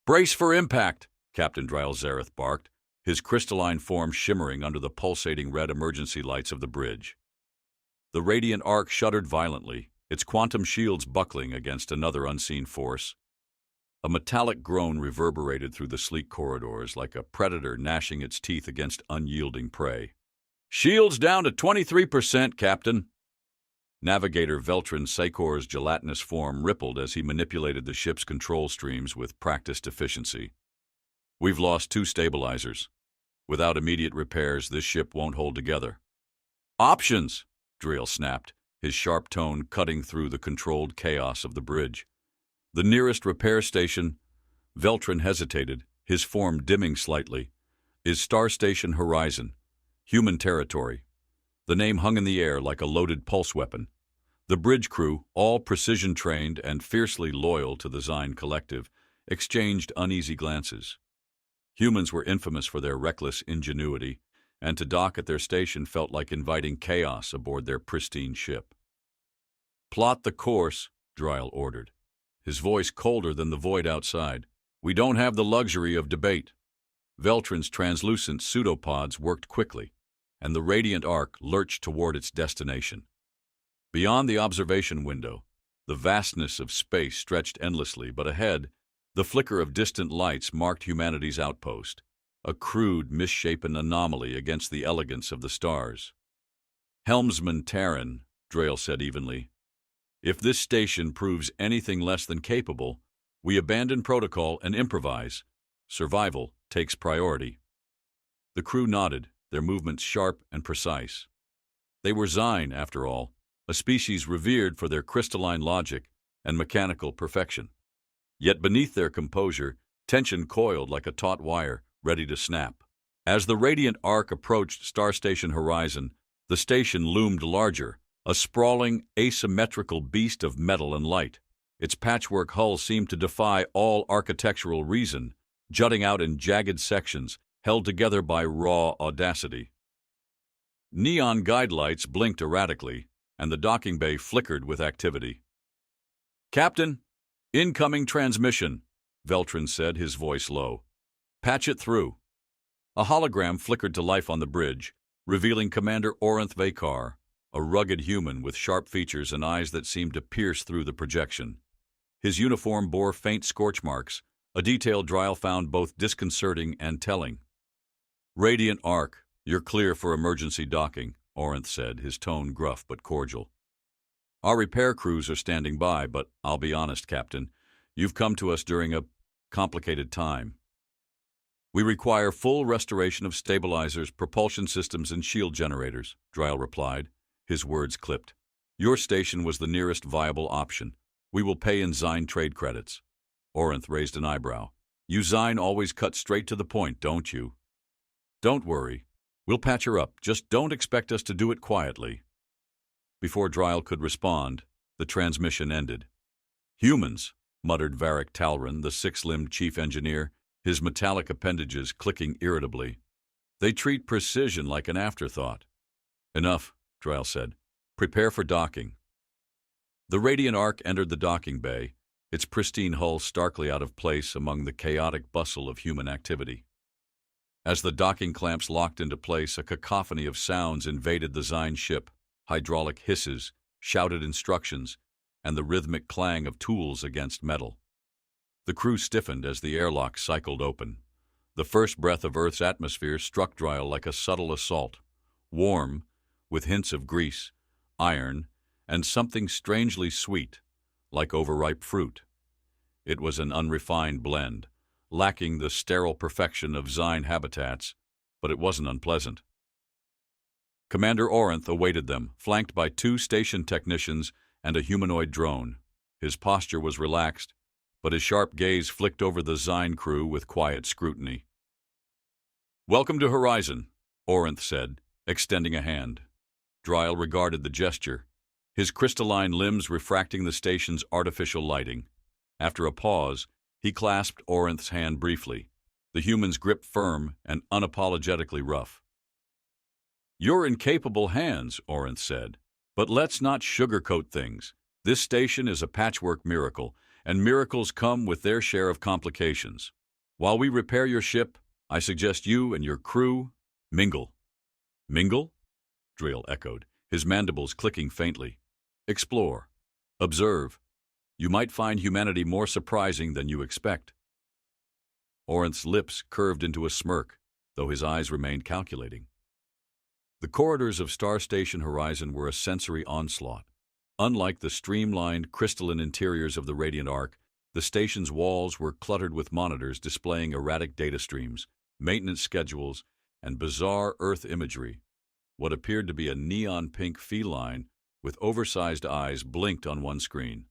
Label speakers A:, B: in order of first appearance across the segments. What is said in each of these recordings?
A: "Brace for impact," Captain Dreyl Zareth barked, his crystalline form shimmering under the pulsating red emergency lights of the bridge. The radiant arc shuddered violently, its quantum shields buckling against another unseen force. A metallic groan reverberated through the sleek corridors like a predator gnashing its teeth against unyielding prey. "Shields down to 23%, Captain." Navigator Veltrin Sakor's gelatinous form rippled as he manipulated the ship's control streams with practiced efficiency. "We've lost 2 stabilizers. Without immediate repairs, this ship won't hold together." "Options!" Dreyl snapped, his sharp tone cutting through the controlled chaos of the bridge. "The nearest repair station," Veltrin hesitated, his form dimming slightly, "is Starstation Horizon, human territory." The name hung in the air like a loaded pulse weapon. The bridge crew, all precision-trained and fiercely loyal to the Zyne collective, exchanged uneasy glances. Humans were infamous for their reckless ingenuity, and to dock at their station felt like inviting chaos aboard their pristine ship. "Plot the course," Dreyl ordered, his voice colder than the void outside. "We don't have the luxury of debate." Veltrin's translucent pseudopods worked quickly, and the radiant arc lurched toward its destination. Beyond the observation window, the vastness of space stretched endlessly, but ahead, the flicker of distant lights marked humanity's outpost, a crude, misshapen anomaly against the elegance of the stars. "Helmsman Terran," Dreyl said evenly, "if this station proves anything less than capable, we abandon protocol and improvise. Survival takes priority." The crew nodded, their movements sharp and precise. They were Zyne, after all, a species revered for their crystalline logic and mechanical perfection. Yet beneath their composure, tension coiled like a taut wire, ready to snap. As the radiant arc approached Starstation Horizon, the station loomed larger, a sprawling, asymmetrical beast of metal and light. Its patchwork hull seemed to defy all architectural reason, jutting out in jagged sections, held together by raw audacity. Neon guide lights blinked erratically, and the docking bay flickered with activity. "Captain, incoming transmission," Veltrin said, his voice low. "Patch it through." A hologram flickered to life on the bridge, revealing Commander Orinth Vakar, a rugged human with sharp features and eyes that seemed to pierce through the projection. His uniform bore faint scorch marks, a detail Dreyl found both disconcerting and telling. "Radiant arc, you're clear for emergency docking," Orinth said, his tone gruff but cordial. "Our repair crews are standing by, but I'll be honest, Captain, you've come to us during a complicated time." "We require full restoration of stabilizers, propulsion systems, and shield generators," Dreyl replied, his words clipped. "Your station was the nearest viable option. We will pay in Zyne trade credits." Orinth raised an eyebrow. "You Zyne always cut straight to the point, don't you?" "Don't worry. We'll patch her up. Just don't expect us to do it quietly." Before Dreyl could respond, the transmission ended. "Humans," muttered Varric Talron, the 6-limbed chief engineer, his metallic appendages clicking irritably. "They treat precision like an afterthought." "Enough," Dreyl said. "Prepare for docking." The radiant arc entered the docking bay, its pristine hull starkly out of place among the chaotic bustle of human activity. As the docking clamps locked into place, a cacophony of sounds invaded the Zyne ship, hydraulic hisses, shouted instructions, and the rhythmic clang of tools against metal. The crew stiffened as the airlock cycled open. The first breath of Earth's atmosphere struck Dreyl like a subtle assault, warm, with hints of grease, iron, and something strangely sweet, like overripe fruit. It was an unrefined blend, lacking the sterile perfection of Zyne habitats, but it wasn't unpleasant. Commander Orinth awaited them, flanked by 2 station technicians and a humanoid drone. His posture was relaxed, but his sharp gaze flicked over the Zyne crew with quiet scrutiny. "Welcome to Horizon," Orinth said, extending a hand. Dreyl regarded the gesture, his crystalline limbs refracting the station's artificial lighting. After a pause, he clasped Orinth's hand briefly, the human's grip firm and unapologetically rough. "You're in capable hands," Orinth said, "but let's not sugarcoat things. This station is a patchwork miracle, and miracles come with their share of complications. While we repair your ship, I suggest you and your crew mingle. Mingle? Dreyl echoed, his mandibles clicking faintly. Explore. Observe. You might find humanity more surprising than you expect. Orinth's lips curved into a smirk, though his eyes remained calculating. The corridors of Starstation Horizon were a sensory onslaught. Unlike the streamlined, crystalline interiors of the Radiant Ark, the station's walls were cluttered with monitors displaying erratic data streams, maintenance schedules, and bizarre Earth imagery. What appeared to be a neon-pink feline with oversized eyes blinked on one screen.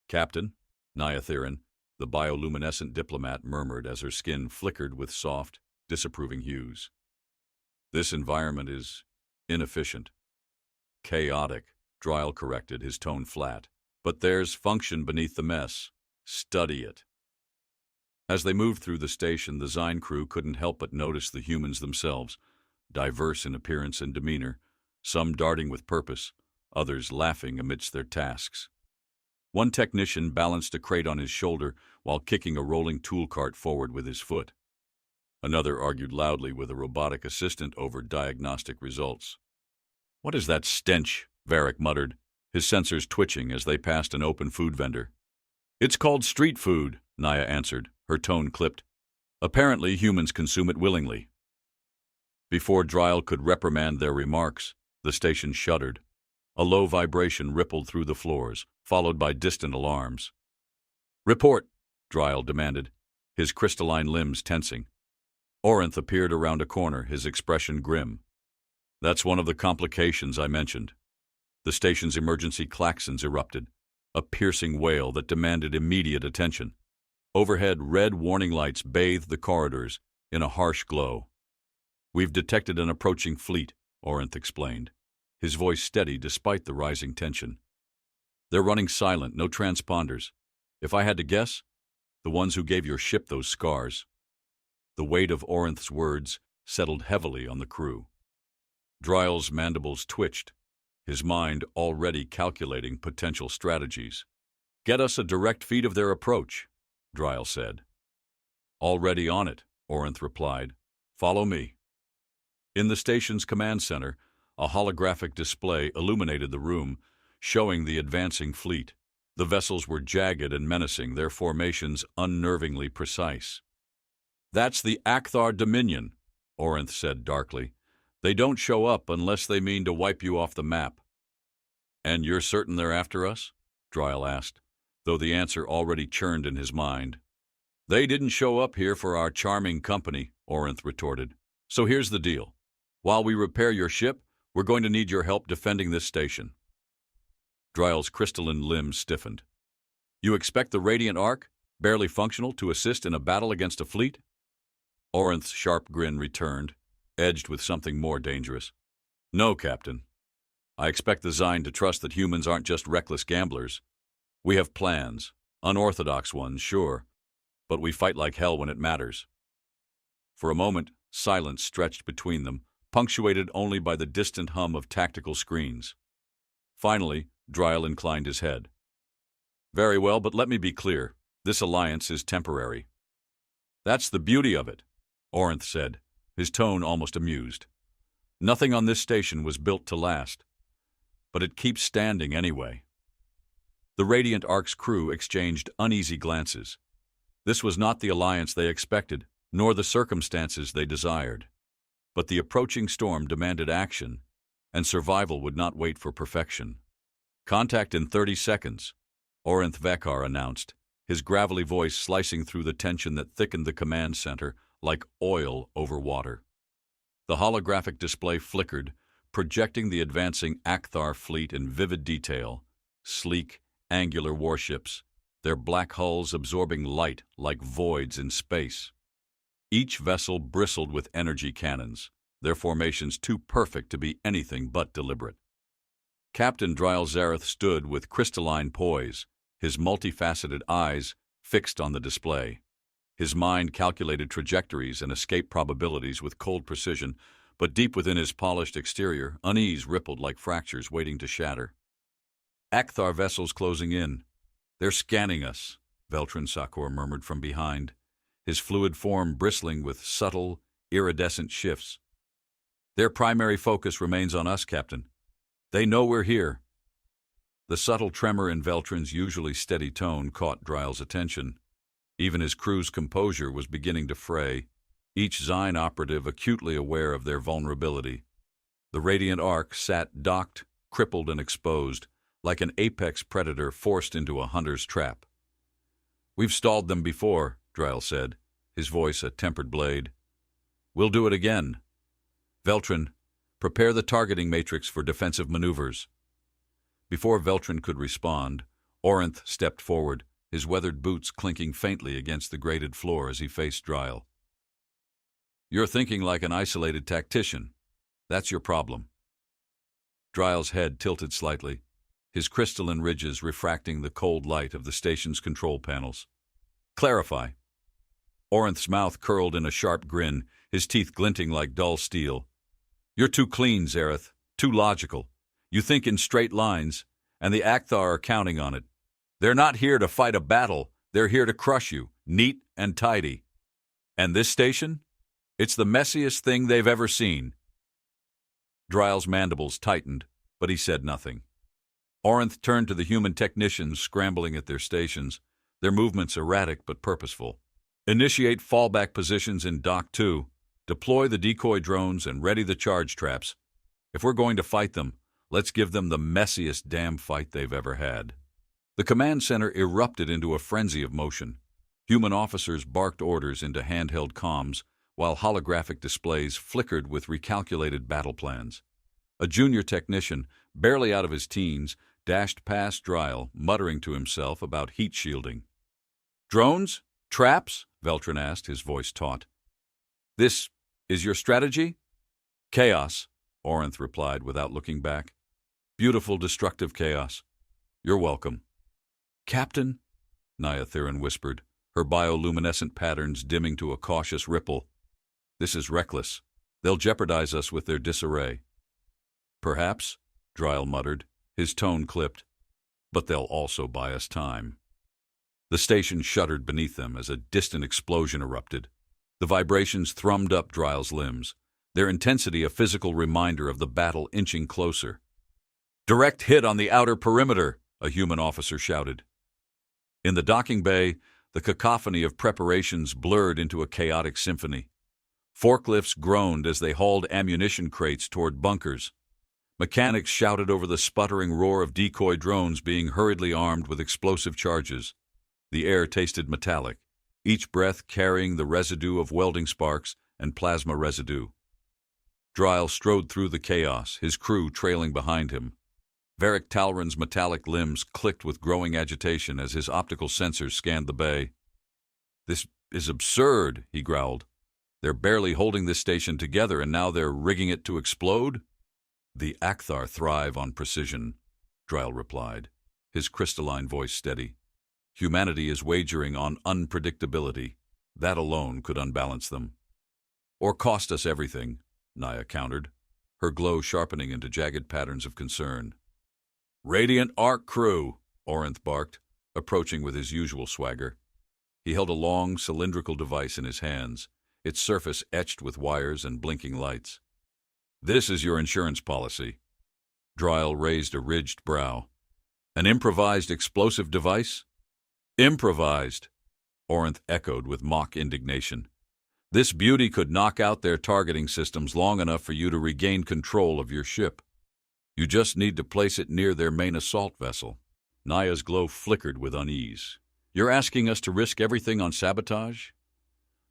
A: Captain, Nyathirin, the bioluminescent diplomat murmured as her skin flickered with soft, disapproving hues. This environment is inefficient. Chaotic, Dreyl corrected, his tone flat. But there's function beneath the mess. Study it. As they moved through the station, the Zyne crew couldn't help but notice the humans themselves, diverse in appearance and demeanor, some darting with purpose, others laughing amidst their tasks. One technician balanced a crate on his shoulder while kicking a rolling tool cart forward with his foot. Another argued loudly with a robotic assistant over diagnostic results. "What is that stench?" Varric muttered, his sensors twitching as they passed an open food vendor. "It's called street food," Naya answered, her tone clipped. "Apparently humans consume it willingly." Before Dreyl could reprimand their remarks, the station shuddered. A low vibration rippled through the floors, followed by distant alarms. "Report," Dreyl demanded, his crystalline limbs tensing. Orinth appeared around a corner, his expression grim. "That's one of the complications I mentioned." The station's emergency klaxons erupted, a piercing wail that demanded immediate attention. Overhead, red warning lights bathed the corridors in a harsh glow. "We've detected an approaching fleet," Orinth explained, his voice steady despite the rising tension. "They're running silent, no transponders. If I had to guess, the ones who gave your ship those scars." The weight of Orinth's words settled heavily on the crew. Dreyl's mandibles twitched, his mind already calculating potential strategies. "Get us a direct feed of their approach," Dreyl said. "Already on it," Orinth replied. "Follow me." In the station's command center, a holographic display illuminated the room, showing the advancing fleet. The vessels were jagged and menacing, their formations unnervingly precise. "That's the Akthar Dominion," Orinth said darkly. "They don't show up unless they mean to wipe you off the map." "And you're certain they're after us?" Dreyl asked, though the answer already churned in his mind. "They didn't show up here for our charming company," Orinth retorted. "So here's the deal. While we repair your ship, we're going to need your help defending this station." Dreyl's crystalline limbs stiffened. "You expect the Radiant Ark, barely functional, to assist in a battle against a fleet?" Orinth's sharp grin returned, edged with something more dangerous. "No, Captain. I expect the Zyne to trust that humans aren't just reckless gamblers. We have plans, unorthodox ones, sure, but we fight like hell when it matters." For a moment, silence stretched between them, punctuated only by the distant hum of tactical screens. Finally, Dreyl inclined his head. "Very well, but let me be clear. This alliance is temporary." "That's the beauty of it," Orinth said, his tone almost amused. "Nothing on this station was built to last, but it keeps standing anyway." The Radiant Ark's crew exchanged uneasy glances. This was not the alliance they expected, nor the circumstances they desired. But the approaching storm demanded action, and survival would not wait for perfection. "Contact in 30 seconds, Orinth Vakar announced, his gravelly voice slicing through the tension that thickened the command center like oil over water. The holographic display flickered, projecting the advancing Akthar fleet in vivid detail, sleek, angular warships, their black hulls absorbing light like voids in space. Each vessel bristled with energy cannons, their formations too perfect to be anything but deliberate. Captain Dreyl Zareth stood with crystalline poise, his multifaceted eyes fixed on the display. His mind calculated trajectories and escape probabilities with cold precision, but deep within his polished exterior, unease rippled like fractures waiting to shatter. "Akthar vessels closing in," They're scanning us, Veltrin Sakor murmured from behind, his fluid form bristling with subtle, iridescent shifts. Their primary focus remains on us, Captain. They know we're here. The subtle tremor in Veltrin's usually steady tone caught Dreyl's attention. Even his crew's composure was beginning to fray, each Zyne operative acutely aware of their vulnerability. The Radiant Ark sat docked, crippled and exposed, like an apex predator forced into a hunter's trap. "We've stalled them before," Dreyl said, his voice a tempered blade. "We'll do it again. Veltrin, prepare the targeting matrix for defensive maneuvers." Before Veltrin could respond, Orinth stepped forward, his weathered boots clinking faintly against the grated floor as he faced Dreyl. "You're thinking like an isolated tactician. That's your problem." Dreyl's head tilted slightly, his crystalline ridges refracting the cold light of the station's control panels. "Clarify." Orinth's mouth curled in a sharp grin, his teeth glinting like dull steel. "You're too clean, Zareth, too logical. You think in straight lines, and the Akthar are counting on it. They're not here to fight a battle, they're here to crush you, neat and tidy. And this station? It's the messiest thing they've ever seen." Dreyl's mandibles tightened, but he said nothing. Orinth turned to the human technicians scrambling at their stations, their movements erratic but purposeful. "Initiate fallback positions in Dock 2, deploy the decoy drones and ready the charge traps. If we're going to fight them, let's give them the messiest damn fight they've ever had." The command center erupted into a frenzy of motion. Human officers barked orders into handheld comms, while holographic displays flickered with recalculated battle plans. A junior technician, barely out of his teens, dashed past Dreyl, muttering to himself about heat shielding. "Drones? Traps?" Veltrin asked, his voice taut. "This is your strategy?" "Chaos," Orinth replied without looking back. "Beautiful, destructive chaos. You're welcome." "Captain," Naya Theron whispered, her bioluminescent patterns dimming to a cautious ripple. "This is reckless. They'll jeopardize us with their disarray." "Perhaps," Dreyl muttered, his tone clipped, "but they'll also buy us time." The station shuddered beneath them as a distant explosion erupted. The vibrations thrummed up Dreyl's limbs, their intensity a physical reminder of the battle inching closer. "Direct hit on the outer perimeter," a human officer shouted. In the docking bay, the cacophony of preparations blurred into a chaotic symphony. Forklifts groaned as they hauled ammunition crates toward bunkers. Mechanics shouted over the sputtering roar of decoy drones being hurriedly armed with explosive charges. The air tasted metallic, each breath carrying the residue of welding sparks and plasma residue. Dreyl strode through the chaos, his crew trailing behind him. Varric Talron's metallic limbs clicked with growing agitation as his optical sensors scanned the bay. "This is absurd," he growled. "They're barely holding this station together, and now they're rigging it to explode?" "The Akthar thrive on precision," Dreyl replied, his crystalline voice steady. "Humanity is wagering on unpredictability. That alone could unbalance them." "Or cost us everything," Naya countered, her glow sharpening into jagged patterns of concern. "Radiant Ark crew," Orinth barked, approaching with his usual swagger. He held a long, cylindrical device in his hands, its surface etched with wires and blinking lights. "This is your insurance policy." Dreyl raised a ridged brow. "An improvised explosive device?" "Improvised," Orinth echoed with mock indignation. "This beauty could knock out their targeting systems long enough for you to regain control of your ship. You just need to place it near their main assault vessel." Naya's glow flickered with unease. "You're asking us to risk everything on sabotage?"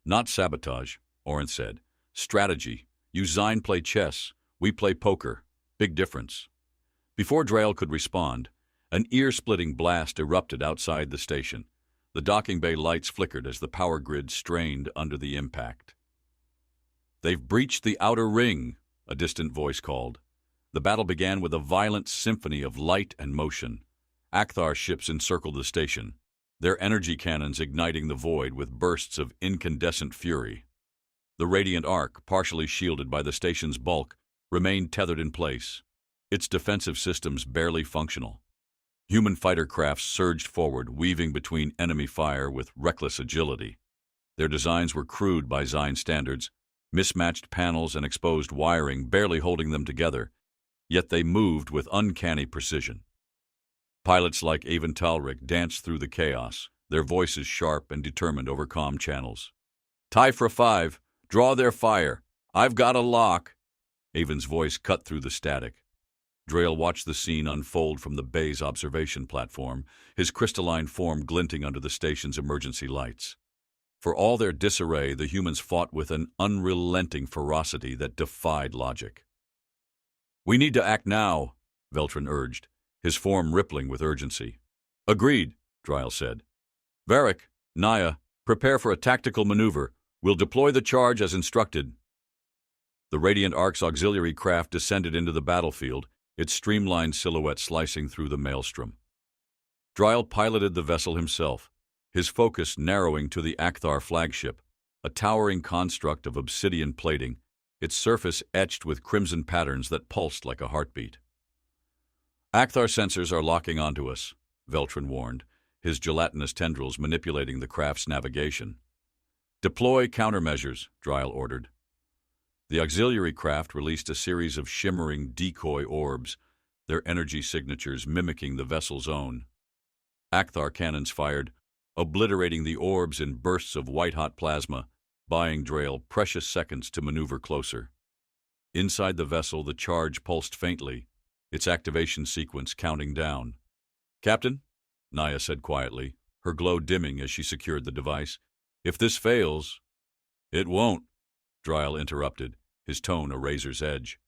A: "Not sabotage," Orinth said. "Strategy. You Zyne play chess, we play poker. Big difference." Before Dreyl could respond, an ear-splitting blast erupted outside the station. The docking bay lights flickered as the power grid strained under the impact. "They've breached the outer ring," a distant voice called. The battle began with a violent symphony of light and motion. Akthar ships encircled the station, their energy cannons igniting the void with bursts of incandescent fury. The Radiant Ark, partially shielded by the station's bulk, remained tethered in place, its defensive systems barely functional. Human fighter crafts surged forward, weaving between enemy fire with reckless agility. Their designs were crude by Zyne standards, mismatched panels and exposed wiring barely holding them together, yet they moved with uncanny precision. Pilots like Avon Talric danced through the chaos, their voices sharp and determined over comm channels. "Typhra 5, draw their fire. I've got a lock." Avon's voice cut through the static. Dreyl watched the scene unfold from the bay's observation platform, his crystalline form glinting under the station's emergency lights. For all their disarray, the humans fought with an unrelenting ferocity that defied logic. "We need to act now," Veltrin urged, his form rippling with urgency. "Agreed," Dreyl said. "Varric, Naya, prepare for a tactical maneuver. We'll deploy the charge as instructed." The Radiant Ark's auxiliary craft descended into the battlefield, its streamlined silhouette slicing through the maelstrom. Dreyl piloted the vessel himself, his focus narrowing to the Akthar flagship, a towering construct of obsidian plating, its surface etched with crimson patterns that pulsed like a heartbeat. "Akthar sensors are locking onto us," Veltrin warned, his gelatinous tendrils manipulating the craft's navigation. "Deploy countermeasures," Dreyl ordered. The auxiliary craft released a series of shimmering decoy orbs, their energy signatures mimicking the vessel's own. Akthar cannons fired, obliterating the orbs in bursts of white-hot plasma, buying Dreyl precious seconds to maneuver closer. Inside the vessel, the charge pulsed faintly, its activation sequence counting down. "Captain," Naya said quietly, her glow dimming as she secured the device, "if this fails—" "It won't," Dreyl interrupted, his tone a razor's edge.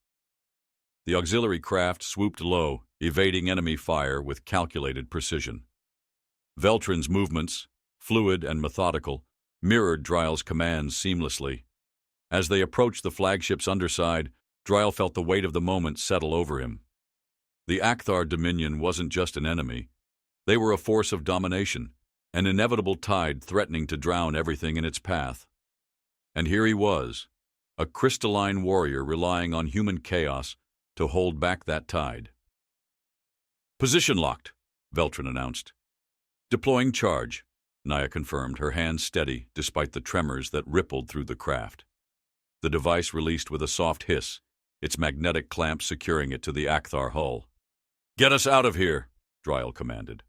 A: The auxiliary craft swooped low, evading enemy fire with calculated precision. Veltrin's movements, fluid and methodical, mirrored Dreyl's commands seamlessly. As they approached the flagship's underside, Dreyl felt the weight of the moment settle over him. The Akthar Dominion wasn't just an enemy. They were a force of domination, an inevitable tide threatening to drown everything in its path. And here he was, a crystalline warrior relying on human chaos to hold back that tide. "Position locked," Veltrin announced. "Deploying charge," Naya confirmed, her hands steady despite the tremors that rippled through the craft. The device released with a soft hiss, its magnetic clamp securing it to the Akthar hull. "Get us out of here," Dreyl commanded.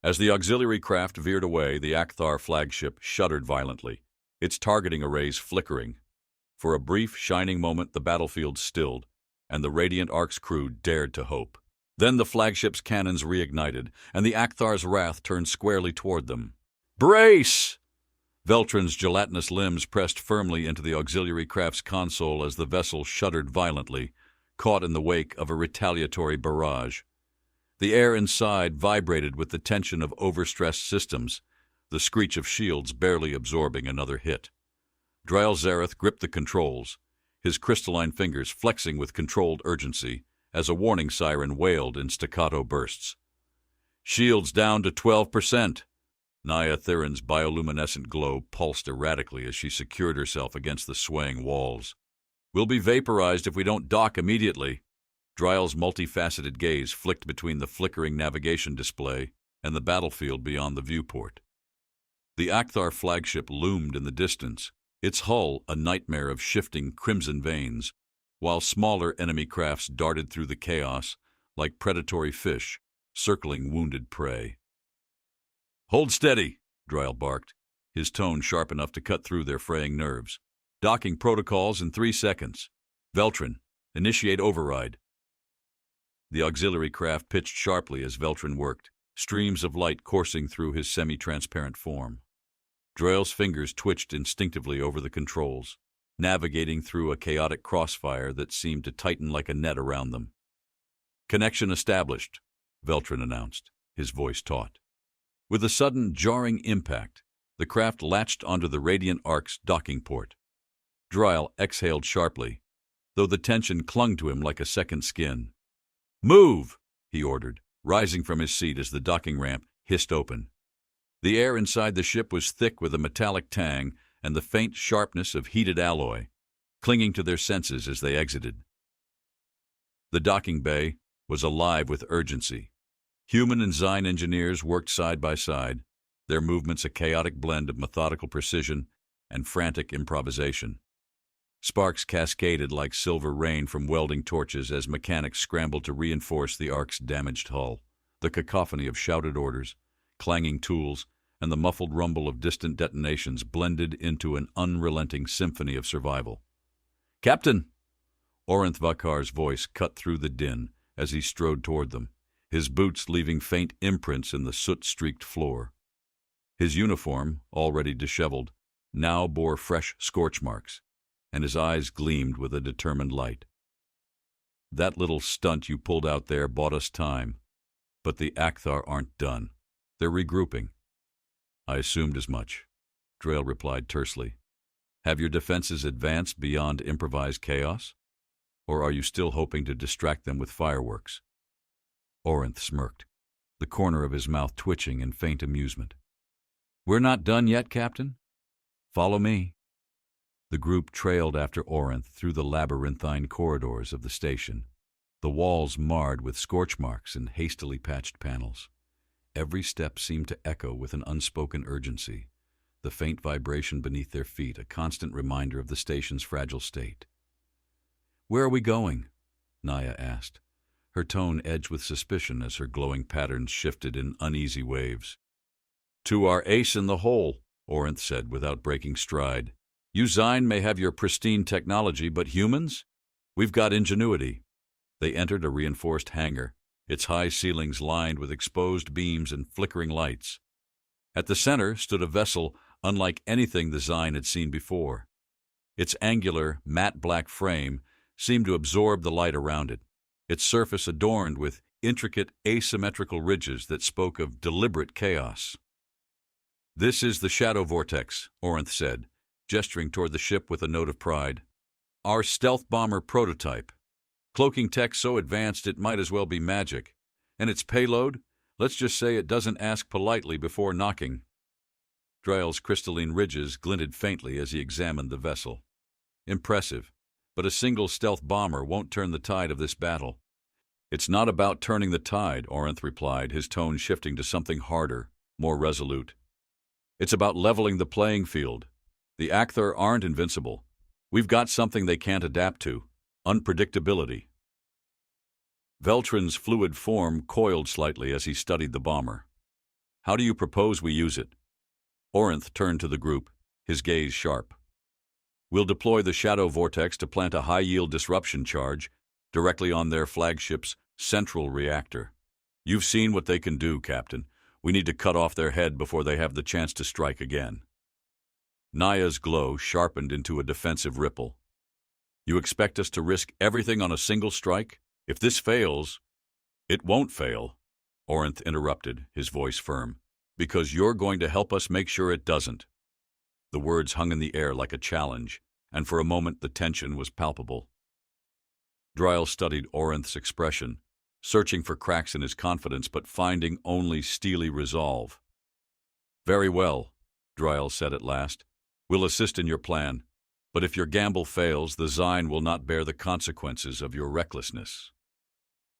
A: As the auxiliary craft veered away, the Akthar flagship shuddered violently, its targeting arrays flickering. For a brief, shining moment, the battlefield stilled, and the Radiant Ark's crew dared to hope. Then the flagship's cannons reignited, and the Akthar's wrath turned squarely toward them. "Brace!" Veltrin's gelatinous limbs pressed firmly into the auxiliary craft's console as the vessel shuddered violently, caught in the wake of a retaliatory barrage. The air inside vibrated with the tension of overstressed systems, the screech of shields barely absorbing another hit. Dreyl Zareth gripped the controls, his crystalline fingers flexing with controlled urgency as a warning siren wailed in staccato bursts. "Shields down to 12%. Naya Thirin's bioluminescent glow pulsed erratically as she secured herself against the swaying walls. "We'll be vaporized if we don't dock immediately." Dreyl's multifaceted gaze flicked between the flickering navigation display and the battlefield beyond the viewport. The Akthar flagship loomed in the distance, its hull a nightmare of shifting crimson veins, while smaller enemy crafts darted through the chaos like predatory fish circling wounded prey. "Hold steady," Dreyl barked, his tone sharp enough to cut through their fraying nerves. "Docking protocols in 3 seconds. Veltrin, initiate override." The auxiliary craft pitched sharply as Veltrin worked, streams of light coursing through his semi-transparent form. Dreyl's fingers twitched instinctively over the controls, navigating through a chaotic crossfire that seemed to tighten like a net around them. "Connection established," Veltrin announced, his voice taut. With a sudden, jarring impact, the craft latched onto the Radiant Ark's docking port. Dreyl exhaled sharply, though the tension clung to him like a second skin. "Move!" he ordered, rising from his seat as the docking ramp hissed open. The air inside the ship was thick with a metallic tang and the faint sharpness of heated alloy, clinging to their senses as they exited. The docking bay was alive with urgency. Human and Zyne engineers worked side by side, their movements a chaotic blend of methodical precision and frantic improvisation. Sparks cascaded like silver rain from welding torches as mechanics scrambled to reinforce the Ark's damaged hull. The cacophony of shouted orders, clanging tools, and the muffled rumble of distant detonations blended into an unrelenting symphony of survival. "Captain!" Orinth Vakar's voice cut through the din as he strode toward them, his boots leaving faint imprints in the soot-streaked floor. His uniform, already disheveled, now bore fresh scorch marks, and his eyes gleamed with a determined light. "That little stunt you pulled out there bought us time, but the Akthar aren't done. They're regrouping." "I assumed as much," Dreyl replied tersely. "Have your defenses advanced beyond improvised chaos? Or are you still hoping to distract them with fireworks?" Orinth smirked, the corner of his mouth twitching in faint amusement. "We're not done yet, Captain. Follow me." The group trailed after Orinth through the labyrinthine corridors of the station, the walls marred with scorch marks and hastily patched panels. Every step seemed to echo with an unspoken urgency, the faint vibration beneath their feet a constant reminder of the station's fragile state. "Where are we going?" Naya asked, her tone edged with suspicion as her glowing patterns shifted in uneasy waves. "To our ace in the hole," Orinth said without breaking stride. "You Zyne may have your pristine technology, but humans? We've got ingenuity." They entered a reinforced hangar, its high ceilings lined with exposed beams and flickering lights. At the center stood a vessel unlike anything the Zyne had seen before. Its angular, matte black frame seemed to absorb the light around it, its surface adorned with intricate asymmetrical ridges that spoke of deliberate chaos. "This is the shadow vortex," Orinth said, gesturing toward the ship with a note of pride. "Our stealth bomber prototype. Cloaking tech so advanced it might as well be magic. And its payload? Let's just say it doesn't ask politely before knocking." Dreyl's crystalline ridges glinted faintly as he examined the vessel. "Impressive, but a single stealth bomber won't turn the tide of this battle." "It's not about turning the tide," Orinth replied, his tone shifting to something harder, more resolute. "It's about leveling the playing field. The Akthar aren't invincible. We've got something they can't adapt to: unpredictability." Veltrin's fluid form coiled slightly as he studied the bomber. "How do you propose we use it?" Orinth turned to the group, his gaze sharp. "We'll deploy the shadow vortex to plant a high-yield disruption charge directly on their flagship's central reactor. You've seen what they can do, Captain. We need to cut off their head before they have the chance to strike again." Naya's glow sharpened into a defensive ripple. "You expect us to risk everything on a single strike? If this fails—" "It won't fail," Orinth interrupted, his voice firm, "because you're going to help us make sure it doesn't." The words hung in the air like a challenge, and for a moment the tension was palpable. Dreyl studied Orinth's expression, searching for cracks in his confidence but finding only steely resolve. "Very well," Dreyl said at last. "We'll assist in your plan, but if your gamble fails, the Zyne will not bear the consequences of your recklessness."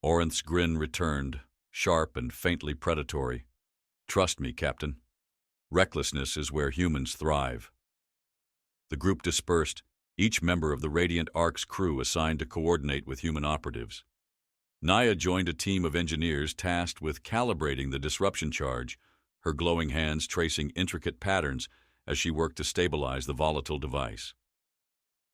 A: Orinth's grin returned, sharp and faintly predatory. "Trust me, Captain. Recklessness is where humans thrive." The group dispersed, each member of the Radiant Ark's crew assigned to coordinate with human operatives. Naya joined a team of engineers tasked with calibrating the disruption charge, her glowing hands tracing intricate patterns as she worked to stabilize the volatile device.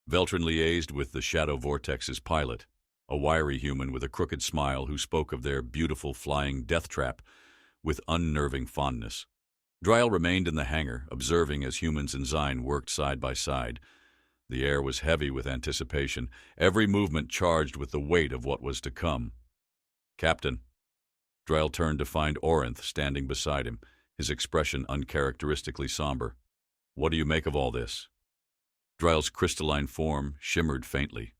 A: Veltrin liaised with the Shadow Vortex's pilot, a wiry human with a crooked smile who spoke of their beautiful flying death trap with unnerving fondness. Dreyl remained in the hangar, observing as humans and Zyne worked side by side. The air was heavy with anticipation, every movement charged with the weight of what was to come. "Captain." Dreyl turned to find Orinth standing beside him, his expression uncharacteristically somber. "What do you make of all this?" Dreyl's crystalline form shimmered faintly.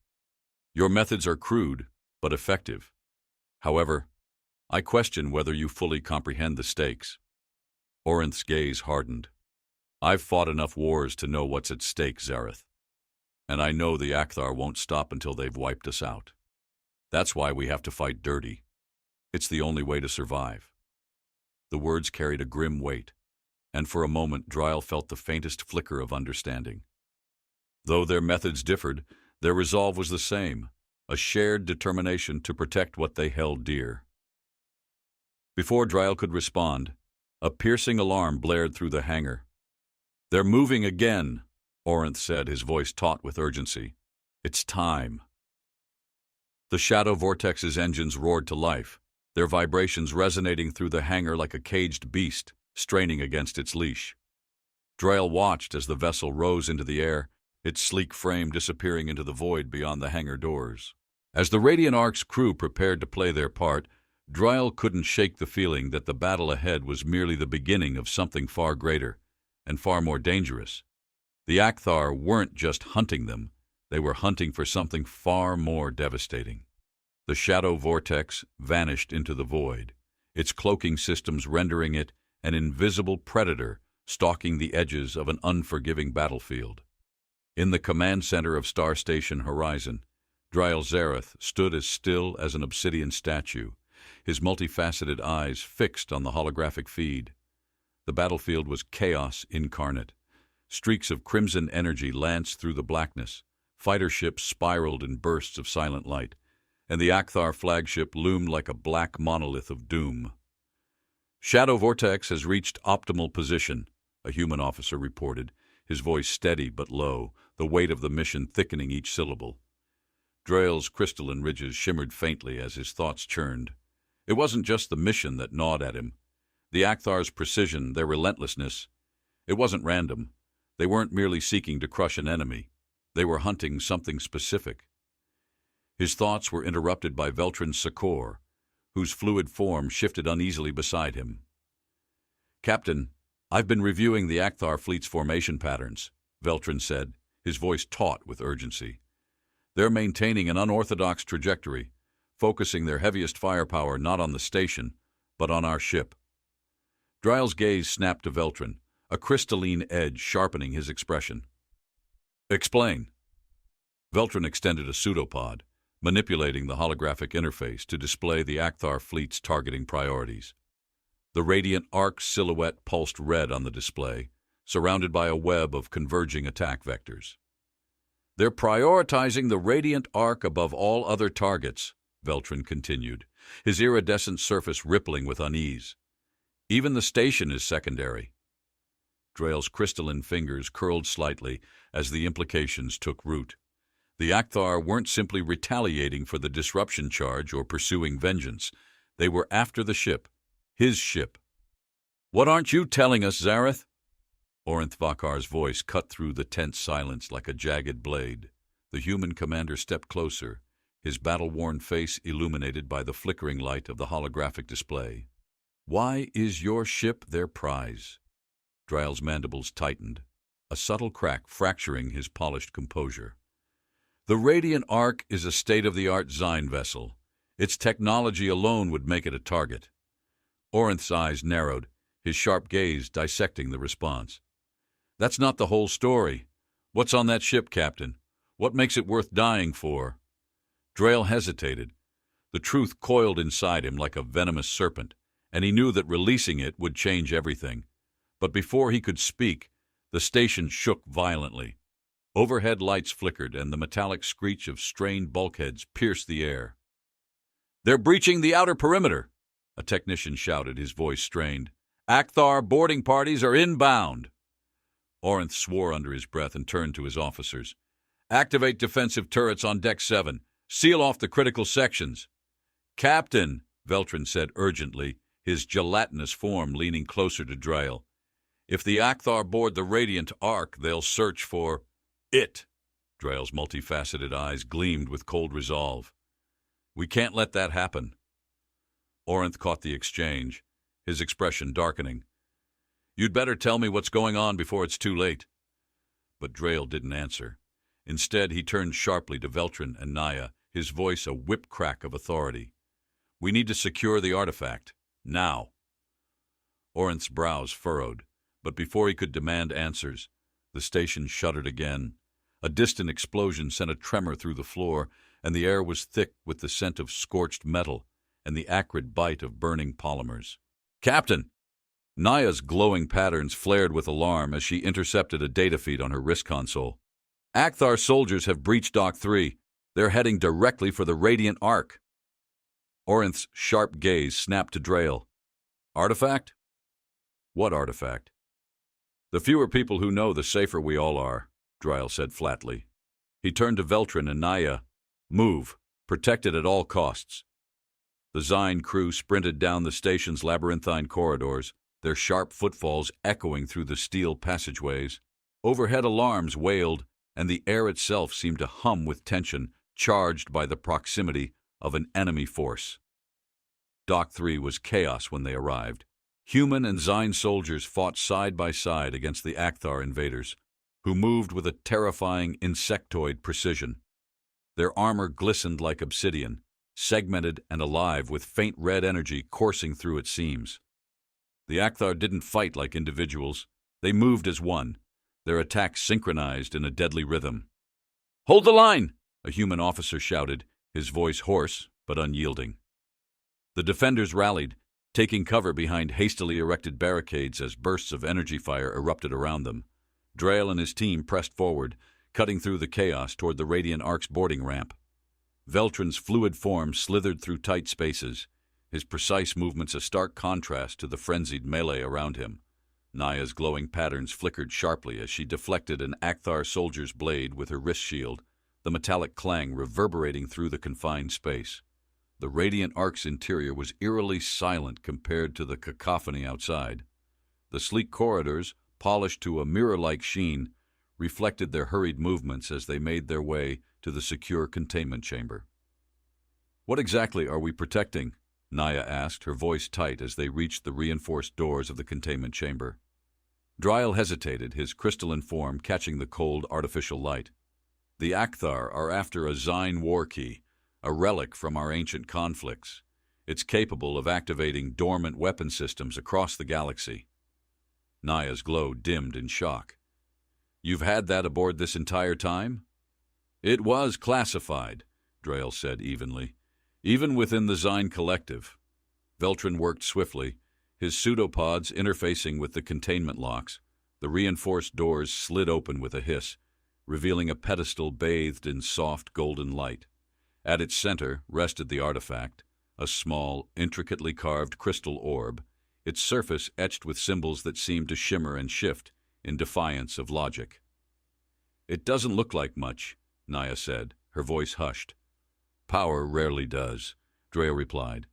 A: "Your methods are crude, but effective. However, I question whether you fully comprehend the stakes." Orinth's gaze hardened. "I've fought enough wars to know what's at stake, Zareth. And I know the Akthar won't stop until they've wiped us out. That's why we have to fight dirty. It's the only way to survive." The words carried a grim weight, and for a moment Dreyl felt the faintest flicker of understanding. Though their methods differed, their resolve was the same, a shared determination to protect what they held dear. Before Dreyl could respond, a piercing alarm blared through the hangar. "They're moving again," Orinth said, his voice taut with urgency. "It's time." The shadow vortex's engines roared to life, their vibrations resonating through the hangar like a caged beast straining against its leash. Dreyl watched as the vessel rose into the air, its sleek frame disappearing into the void beyond the hangar doors. As the Radiant Ark's crew prepared to play their part, Dreyl couldn't shake the feeling that the battle ahead was merely the beginning of something far greater and far more dangerous. The Akthar weren't just hunting them, they were hunting for something far more devastating. The shadow vortex vanished into the void, its cloaking systems rendering it an invisible predator stalking the edges of an unforgiving battlefield. In the command center of Starstation Horizon, Dreyl Zareth stood as still as an obsidian statue, his multifaceted eyes fixed on the holographic feed. The battlefield was chaos incarnate. Streaks of crimson energy lanced through the blackness, fighter ships spiraled in bursts of silent light, and the Akthar flagship loomed like a black monolith of doom. "Shadow Vortex has reached optimal position," a human officer reported, his voice steady but low, the weight of the mission thickening each syllable. Dreyl's crystalline ridges shimmered faintly as his thoughts churned. It wasn't just the mission that gnawed at him. The Akthar's precision, their relentlessness. It wasn't random. They weren't merely seeking to crush an enemy. They were hunting something specific. His thoughts were interrupted by Veltrin's Sakor, whose fluid form shifted uneasily beside him. "Captain, I've been reviewing the Akthar fleet's formation patterns," Veltrin said, his voice taut with urgency. "They're maintaining an unorthodox trajectory, focusing their heaviest firepower not on the station, but on our ship." Dreyl's gaze snapped to Veltrin, a crystalline edge sharpening his expression. "Explain." Veltrin extended a pseudopod, manipulating the holographic interface to display the Akthar fleet's targeting priorities. The Radiant Ark's silhouette pulsed red on the display, surrounded by a web of converging attack vectors. "They're prioritizing the Radiant Ark above all other targets," Veltrin continued, his iridescent surface rippling with unease. "Even the station is secondary." Dreyl's crystalline fingers curled slightly as the implications took root. The Akthar weren't simply retaliating for the disruption charge or pursuing vengeance. They were after the ship, his ship. "What aren't you telling us, Zareth?" Orinth Vakar's voice cut through the tense silence like a jagged blade. The human commander stepped closer, his battle-worn face illuminated by the flickering light of the holographic display. "Why is your ship their prize?" Dreyl's mandibles tightened, a subtle crack fracturing his polished composure. "The Radiant Ark is a state-of-the-art Zyne vessel. Its technology alone would make it a target." Orinth's eyes narrowed, his sharp gaze dissecting the response. "That's not the whole story. What's on that ship, Captain? What makes it worth dying for?" Dreyl hesitated. The truth coiled inside him like a venomous serpent, and he knew that releasing it would change everything. But before he could speak, the station shook violently. Overhead lights flickered, and the metallic screech of strained bulkheads pierced the air. "They're breaching the outer perimeter," a technician shouted, his voice strained. "Akthar boarding parties are inbound." Orinth swore under his breath and turned to his officers. "Activate defensive turrets on Deck 7. Seal off the critical sections." "Captain," Veltrin said urgently, his gelatinous form leaning closer to Dreyl, "if the Akthar board the Radiant Ark, they'll search for it." Dreyl's multifaceted eyes gleamed with cold resolve. "We can't let that happen." Orinth caught the exchange, his expression darkening. "You'd better tell me what's going on before it's too late." But Dreyl didn't answer. Instead, he turned sharply to Veltrin and Naya, his voice a whip crack of authority. "We need to secure the artifact. Now." Orinth's brows furrowed, but before he could demand answers, the station shuddered again. A distant explosion sent a tremor through the floor, and the air was thick with the scent of scorched metal and the acrid bite of burning polymers. "Captain!" Naya's glowing patterns flared with alarm as she intercepted a data feed on her wrist console. "Akthar soldiers have breached Dock 3. They're heading directly for the Radiant Arc." Orinth's sharp gaze snapped to Dreyl. "Artifact?" "What artifact?" "The fewer people who know, the safer we all are," Dreyl said flatly. He turned to Veltrin and Naya. "Move. Protect it at all costs." The Zyne crew sprinted down the station's labyrinthine corridors, their sharp footfalls echoing through the steel passageways. Overhead alarms wailed, and the air itself seemed to hum with tension, charged by the proximity of an enemy force. Dock 3 was chaos when they arrived. Human and Zyne soldiers fought side by side against the Akthar invaders, who moved with a terrifying insectoid precision. Their armor glistened like obsidian, segmented and alive with faint red energy coursing through its seams. The Akthar didn't fight like individuals. They moved as one, their attacks synchronized in a deadly rhythm. "Hold the line!" a human officer shouted, his voice hoarse but unyielding. The defenders rallied, taking cover behind hastily erected barricades as bursts of energy fire erupted around them. Dreyl and his team pressed forward, cutting through the chaos toward the Radiant Arc's boarding ramp. Veltrin's fluid form slithered through tight spaces, his precise movements a stark contrast to the frenzied melee around him. Naya's glowing patterns flickered sharply as she deflected an Akthar soldier's blade with her wrist shield, the metallic clang reverberating through the confined space. The Radiant Arc's interior was eerily silent compared to the cacophony outside. The sleek corridors, polished to a mirror-like sheen, reflected their hurried movements as they made their way to the secure containment chamber. "What exactly are we protecting?" Naya asked, her voice tight as they reached the reinforced doors of the containment chamber. Dreyl hesitated, his crystalline form catching the cold, artificial light. "The Akthar are after a Zyne war key, a relic from our ancient conflicts. It's capable of activating dormant weapon systems across the galaxy." Naya's glow dimmed in shock. "You've had that aboard this entire time?" "It was classified," Dreyl said evenly, "even within the Zyne collective." Veltrin worked swiftly, his pseudopods interfacing with the containment locks. The reinforced doors slid open with a hiss, revealing a pedestal bathed in soft golden light. At its center rested the artifact, a small, intricately carved crystal orb, its surface etched with symbols that seemed to shimmer and shift in defiance of logic. "It doesn't look like much," Naya said, her voice hushed. "Power rarely does," Dreyl replied.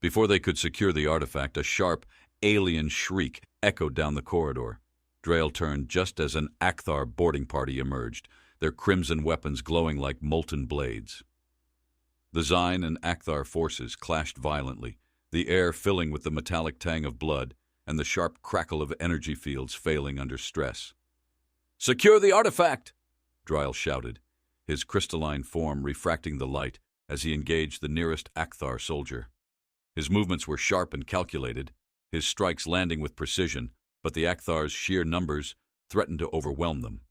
A: Before they could secure the artifact, a sharp, alien shriek echoed down the corridor. Dreyl turned just as an Akthar boarding party emerged, their crimson weapons glowing like molten blades. The Zyne and Akthar forces clashed violently, the air filling with the metallic tang of blood and the sharp crackle of energy fields failing under stress. "Secure the artifact!" Dreyl shouted, his crystalline form refracting the light as he engaged the nearest Akthar soldier. His movements were sharp and calculated, his strikes landing with precision, but the Akthar's sheer numbers threatened to overwhelm them.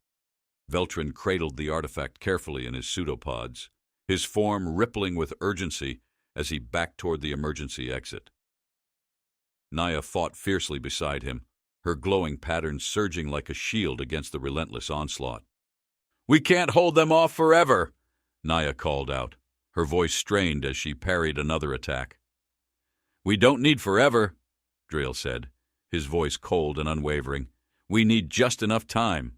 A: Veltrin cradled the artifact carefully in his pseudopods, his form rippling with urgency as he backed toward the emergency exit. Naya fought fiercely beside him, her glowing patterns surging like a shield against the relentless onslaught. "We can't hold them off forever," Naya called out, her voice strained as she parried another attack. "We don't need forever," Dreyl said, his voice cold and unwavering. "We need just enough time."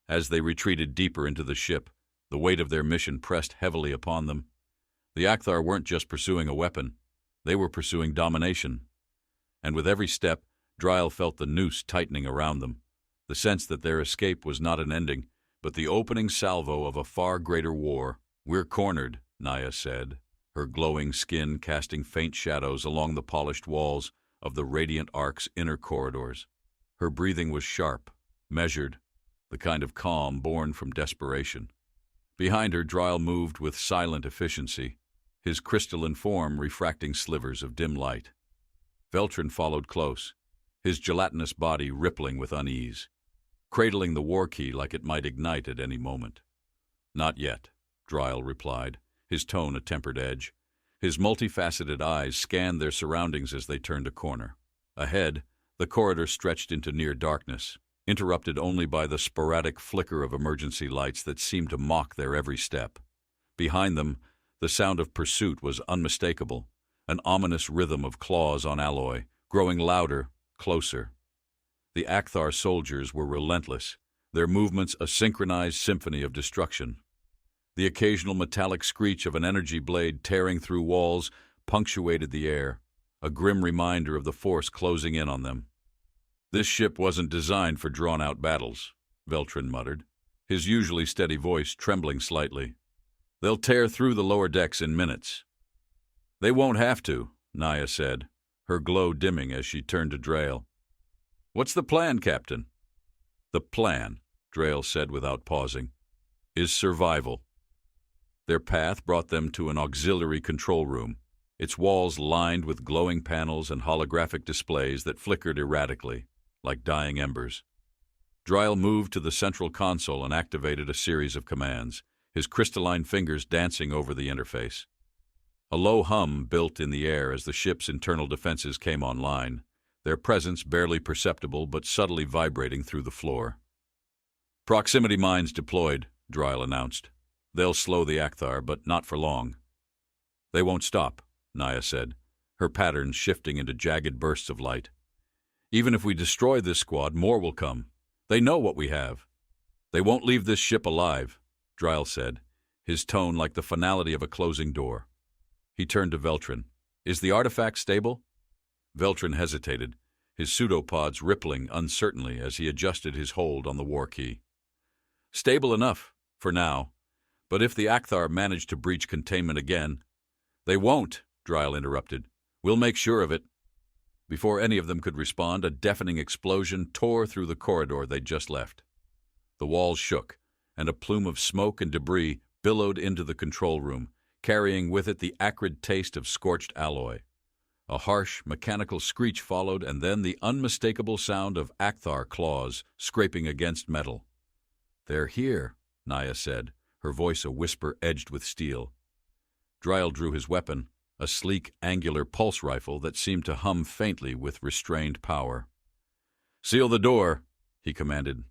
A: As they retreated deeper into the ship, the weight of their mission pressed heavily upon them. The Akthar weren't just pursuing a weapon, they were pursuing domination. And with every step, Dreyl felt the noose tightening around them, the sense that their escape was not an ending, but the opening salvo of a far greater war. "We're cornered," Naya said, her glowing skin casting faint shadows along the polished walls of the Radiant Arc's inner corridors. Her breathing was sharp, measured, the kind of calm born from desperation. Behind her, Dreyl moved with silent efficiency, his crystalline form refracting slivers of dim light. Veltrin followed close, his gelatinous body rippling with unease, cradling the war key like it might ignite at any moment. "Not yet," Dreyl replied, his tone a tempered edge. His multifaceted eyes scanned their surroundings as they turned a corner. Ahead, the corridor stretched into near darkness, interrupted only by the sporadic flicker of emergency lights that seemed to mock their every step. Behind them, the sound of pursuit was unmistakable, an ominous rhythm of claws on alloy, growing louder, closer. The Akthar soldiers were relentless, their movements a synchronized symphony of destruction. The occasional metallic screech of an energy blade tearing through walls punctuated the air, a grim reminder of the force closing in on them. "This ship wasn't designed for drawn-out battles," Veltrin muttered, his usually steady voice trembling slightly. "They'll tear through the lower decks in minutes." "They won't have to," Naya said, her glow dimming as she turned to Dreyl. "What's the plan, Captain?" "The plan," Dreyl said without pausing, "is survival." Their path brought them to an auxiliary control room, its walls lined with glowing panels and holographic displays that flickered erratically, like dying embers. Dreyl moved to the central console and activated a series of commands, his crystalline fingers dancing over the interface. A low hum built in the air as the ship's internal defenses came online, their presence barely perceptible but subtly vibrating through the floor. "Proximity mines deployed," Dreyl announced. "They'll slow the Akthar, but not for long." "They won't stop," Naya said, her patterns shifting into jagged bursts of light. "Even if we destroy this squad, more will come. They know what we have." "They won't leave this ship alive," Dreyl said, his tone like the finality of a closing door. He turned to Veltrin. "Is the artifact stable?" Veltrin hesitated, his pseudopods rippling uncertainly as he adjusted his hold on the war key. "Stable enough, for now. But if the Akthar manage to breach containment again—" "They won't," Dreyl interrupted. "We'll make sure of it." Before any of them could respond, a deafening explosion tore through the corridor they'd just left. The walls shook, and a plume of smoke and debris billowed into the control room, carrying with it the acrid taste of scorched alloy. A harsh, mechanical screech followed, and then the unmistakable sound of Akthar claws scraping against metal. "They're here," Naya said, her voice a whisper edged with steel. Dreyl drew his weapon, a sleek, angular pulse rifle that seemed to hum faintly with restrained power. "Seal the door," he commanded.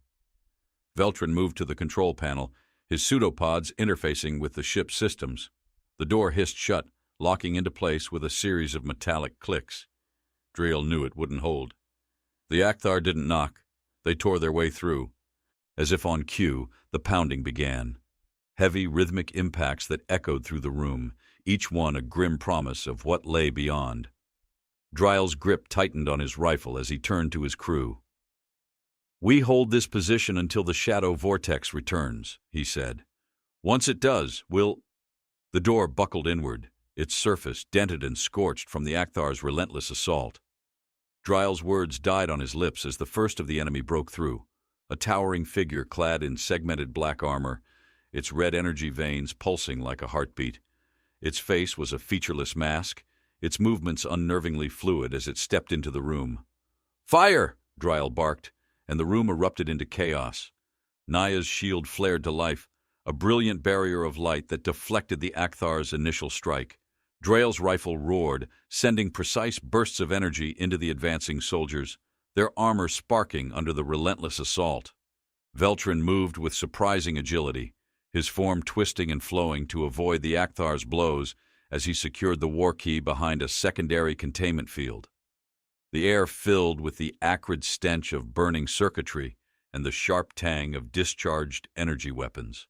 A: Veltrin moved to the control panel, his pseudopods interfacing with the ship's systems. The door hissed shut, locking into place with a series of metallic clicks. Dreyl knew it wouldn't hold. The Akthar didn't knock. They tore their way through. As if on cue, the pounding began. Heavy, rhythmic impacts that echoed through the room, each one a grim promise of what lay beyond. Dreyl's grip tightened on his rifle as he turned to his crew. "We hold this position until the shadow vortex returns," he said. "Once it does, we'll—" The door buckled inward, its surface dented and scorched from the Akthar's relentless assault. Dreyl's words died on his lips as the first of the enemy broke through, a towering figure clad in segmented black armor, its red energy veins pulsing like a heartbeat. Its face was a featureless mask, its movements unnervingly fluid as it stepped into the room. "Fire!" Dreyl barked, and the room erupted into chaos. Naya's shield flared to life, a brilliant barrier of light that deflected the Akthar's initial strike. Dreyl's rifle roared, sending precise bursts of energy into the advancing soldiers, their armor sparking under the relentless assault. Veltrin moved with surprising agility, his form twisting and flowing to avoid the Akthar's blows as he secured the war key behind a secondary containment field. The air filled with the acrid stench of burning circuitry and the sharp tang of discharged energy weapons.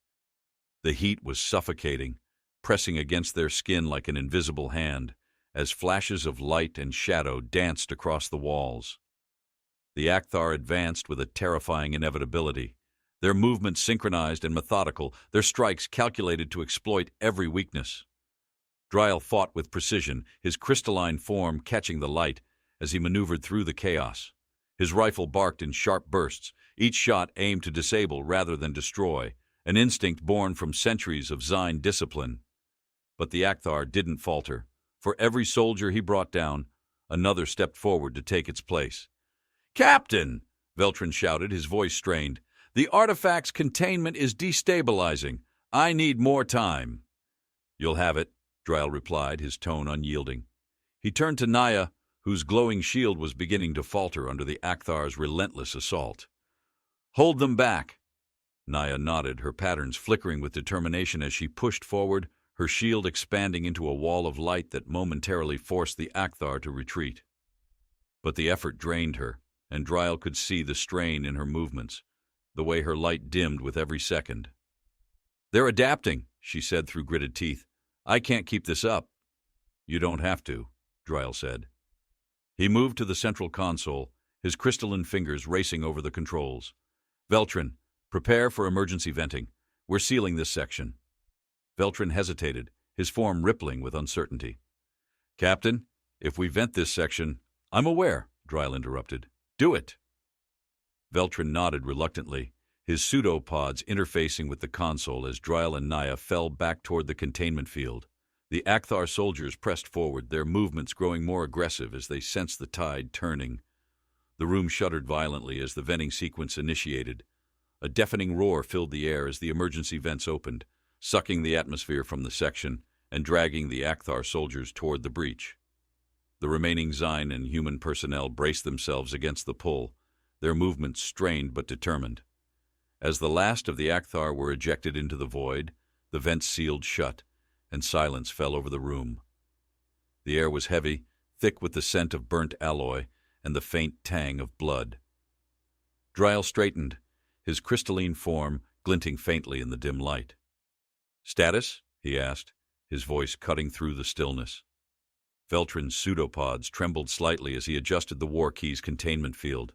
A: The heat was suffocating, pressing against their skin like an invisible hand, as flashes of light and shadow danced across the walls. The Akthar advanced with a terrifying inevitability, their movements synchronized and methodical, their strikes calculated to exploit every weakness. Dreyl fought with precision, his crystalline form catching the light as he maneuvered through the chaos. His rifle barked in sharp bursts, each shot aimed to disable rather than destroy, an instinct born from centuries of Zyne discipline. But the Akthar didn't falter. For every soldier he brought down, another stepped forward to take its place. "Captain!" Veltrin shouted, his voice strained. "The artifact's containment is destabilizing. I need more time." "You'll have it," Dreyl replied, his tone unyielding. He turned to Naya, whose glowing shield was beginning to falter under the Akthar's relentless assault. "Hold them back!" Naya nodded, her patterns flickering with determination as she pushed forward, her shield expanding into a wall of light that momentarily forced the Akthar to retreat. But the effort drained her, and Dreyl could see the strain in her movements, the way her light dimmed with every second. "They're adapting," she said through gritted teeth. "I can't keep this up." "You don't have to," Dreyl said. He moved to the central console, his crystalline fingers racing over the controls. "Veltrin, prepare for emergency venting. We're sealing this section." Veltrin hesitated, his form rippling with uncertainty. "Captain, if we vent this section—" "I'm aware," Dreyl interrupted. "Do it." Veltrin nodded reluctantly, his pseudopods interfacing with the console as Dreyl and Naya fell back toward the containment field. The Akthar soldiers pressed forward, their movements growing more aggressive as they sensed the tide turning. The room shuddered violently as the venting sequence initiated. A deafening roar filled the air as the emergency vents opened, sucking the atmosphere from the section and dragging the Akthar soldiers toward the breach. The remaining Zyne and human personnel braced themselves against the pull, their movements strained but determined. As the last of the Akthar were ejected into the void, the vents sealed shut, and silence fell over the room. The air was heavy, thick with the scent of burnt alloy and the faint tang of blood. Dreyl straightened, his crystalline form glinting faintly in the dim light. "Status?" he asked, his voice cutting through the stillness. Veltrin's pseudopods trembled slightly as he adjusted the war key's containment field.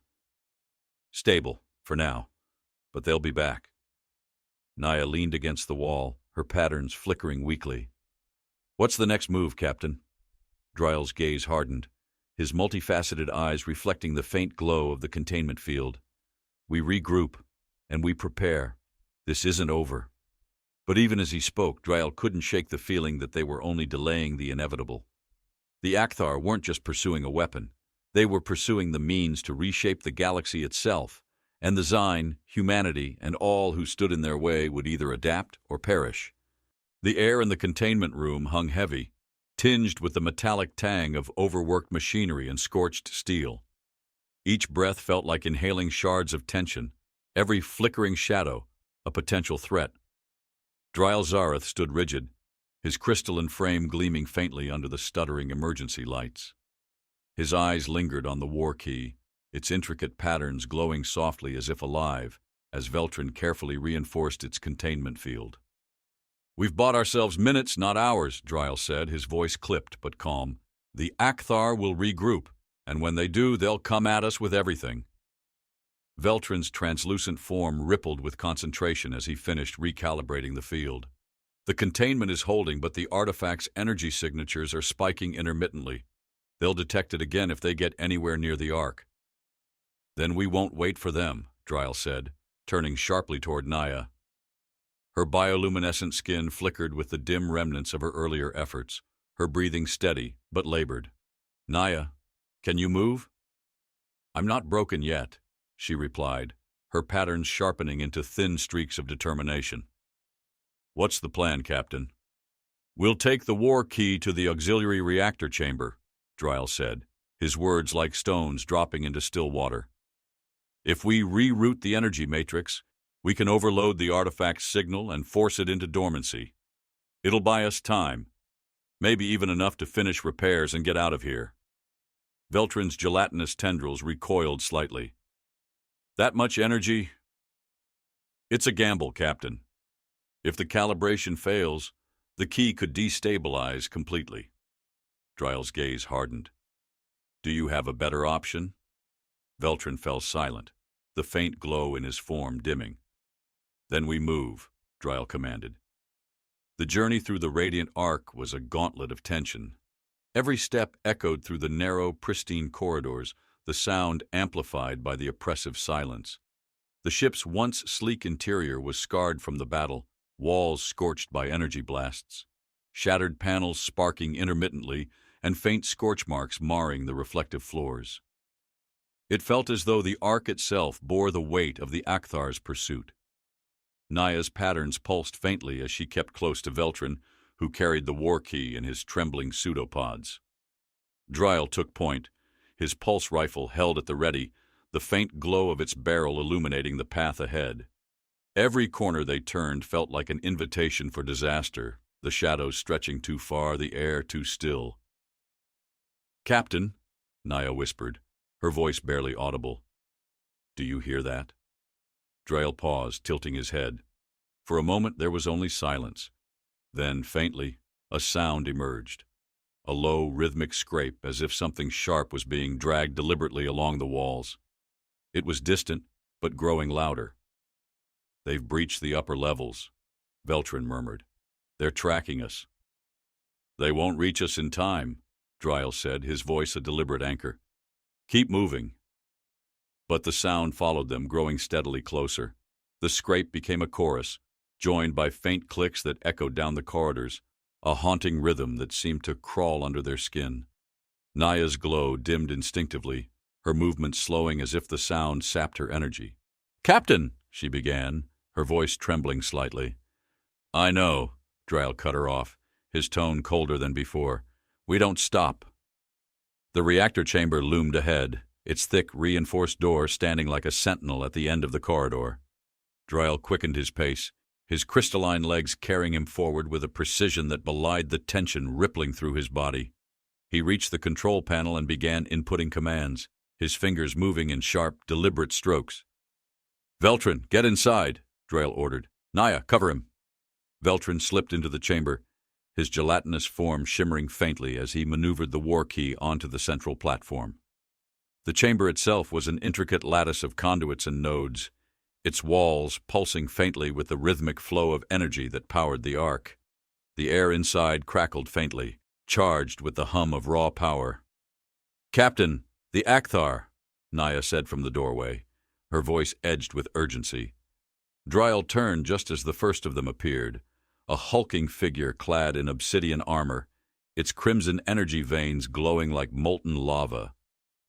A: "Stable, for now, but they'll be back." Naya leaned against the wall, her patterns flickering weakly. "What's the next move, Captain?" Dreyl's gaze hardened, his multifaceted eyes reflecting the faint glow of the containment field. "We regroup, and we prepare. This isn't over." But even as he spoke, Dreyl couldn't shake the feeling that they were only delaying the inevitable. The Akthar weren't just pursuing a weapon. They were pursuing the means to reshape the galaxy itself, and the Zyne, humanity, and all who stood in their way would either adapt or perish. The air in the containment room hung heavy, tinged with the metallic tang of overworked machinery and scorched steel. Each breath felt like inhaling shards of tension, every flickering shadow a potential threat. Dreyl Zareth stood rigid, his crystalline frame gleaming faintly under the stuttering emergency lights. His eyes lingered on the war key, its intricate patterns glowing softly as if alive, as Veltrin carefully reinforced its containment field. "We've bought ourselves minutes, not hours," Dreyl said, his voice clipped but calm. "The Akthar will regroup, and when they do, they'll come at us with everything." Veltrin's translucent form rippled with concentration as he finished recalibrating the field. "The containment is holding, but the artifact's energy signatures are spiking intermittently. They'll detect it again if they get anywhere near the Ark." "Then we won't wait for them," Dreyl said, turning sharply toward Naya. Her bioluminescent skin flickered with the dim remnants of her earlier efforts, her breathing steady but labored. "Naya, can you move?" "I'm not broken yet," she replied, her patterns sharpening into thin streaks of determination. "What's the plan, Captain?" "We'll take the war key to the auxiliary reactor chamber," Dreyl said, his words like stones dropping into still water. "If we reroute the energy matrix, we can overload the artifact's signal and force it into dormancy. It'll buy us time, maybe even enough to finish repairs and get out of here." Veltrin's gelatinous tendrils recoiled slightly. "That much energy? It's a gamble, Captain. If the calibration fails, the key could destabilize completely." Dreyl's gaze hardened. "Do you have a better option?" Veltrin fell silent, the faint glow in his form dimming. "Then we move," Dreyl commanded. The journey through the radiant arc was a gauntlet of tension. Every step echoed through the narrow, pristine corridors, the sound amplified by the oppressive silence. The ship's once sleek interior was scarred from the battle, walls scorched by energy blasts, shattered panels sparking intermittently, and faint scorch marks marring the reflective floors. It felt as though the Ark itself bore the weight of the Akthar's pursuit. Naya's patterns pulsed faintly as she kept close to Veltrin, who carried the war key in his trembling pseudopods. Dreyl took point, his pulse rifle held at the ready, the faint glow of its barrel illuminating the path ahead. Every corner they turned felt like an invitation for disaster, the shadows stretching too far, the air too still. "Captain," Naya whispered, her voice barely audible. "Do you hear that?" Dreyl paused, tilting his head. For a moment there was only silence. Then, faintly, a sound emerged. A low, rhythmic scrape, as if something sharp was being dragged deliberately along the walls. It was distant, but growing louder. "They've breached the upper levels," Veltrin murmured. "They're tracking us." "They won't reach us in time," Dreyl said, his voice a deliberate anchor. "Keep moving." But the sound followed them, growing steadily closer. The scrape became a chorus, joined by faint clicks that echoed down the corridors, a haunting rhythm that seemed to crawl under their skin. Naya's glow dimmed instinctively, her movements slowing as if the sound sapped her energy. "Captain," she began, her voice trembling slightly. "I know," Dreyl cut her off, his tone colder than before. "We don't stop." The reactor chamber loomed ahead, its thick, reinforced door standing like a sentinel at the end of the corridor. Dreyl quickened his pace, his crystalline legs carrying him forward with a precision that belied the tension rippling through his body. He reached the control panel and began inputting commands, his fingers moving in sharp, deliberate strokes. "Veltrin, get inside," Dreyl ordered. "Naya, cover him." Veltrin slipped into the chamber, his gelatinous form shimmering faintly as he maneuvered the war key onto the central platform. The chamber itself was an intricate lattice of conduits and nodes, its walls pulsing faintly with the rhythmic flow of energy that powered the arc. The air inside crackled faintly, charged with the hum of raw power. "Captain, the Akthar," Naya said from the doorway, her voice edged with urgency. Dreyl turned just as the first of them appeared, a hulking figure clad in obsidian armor, its crimson energy veins glowing like molten lava.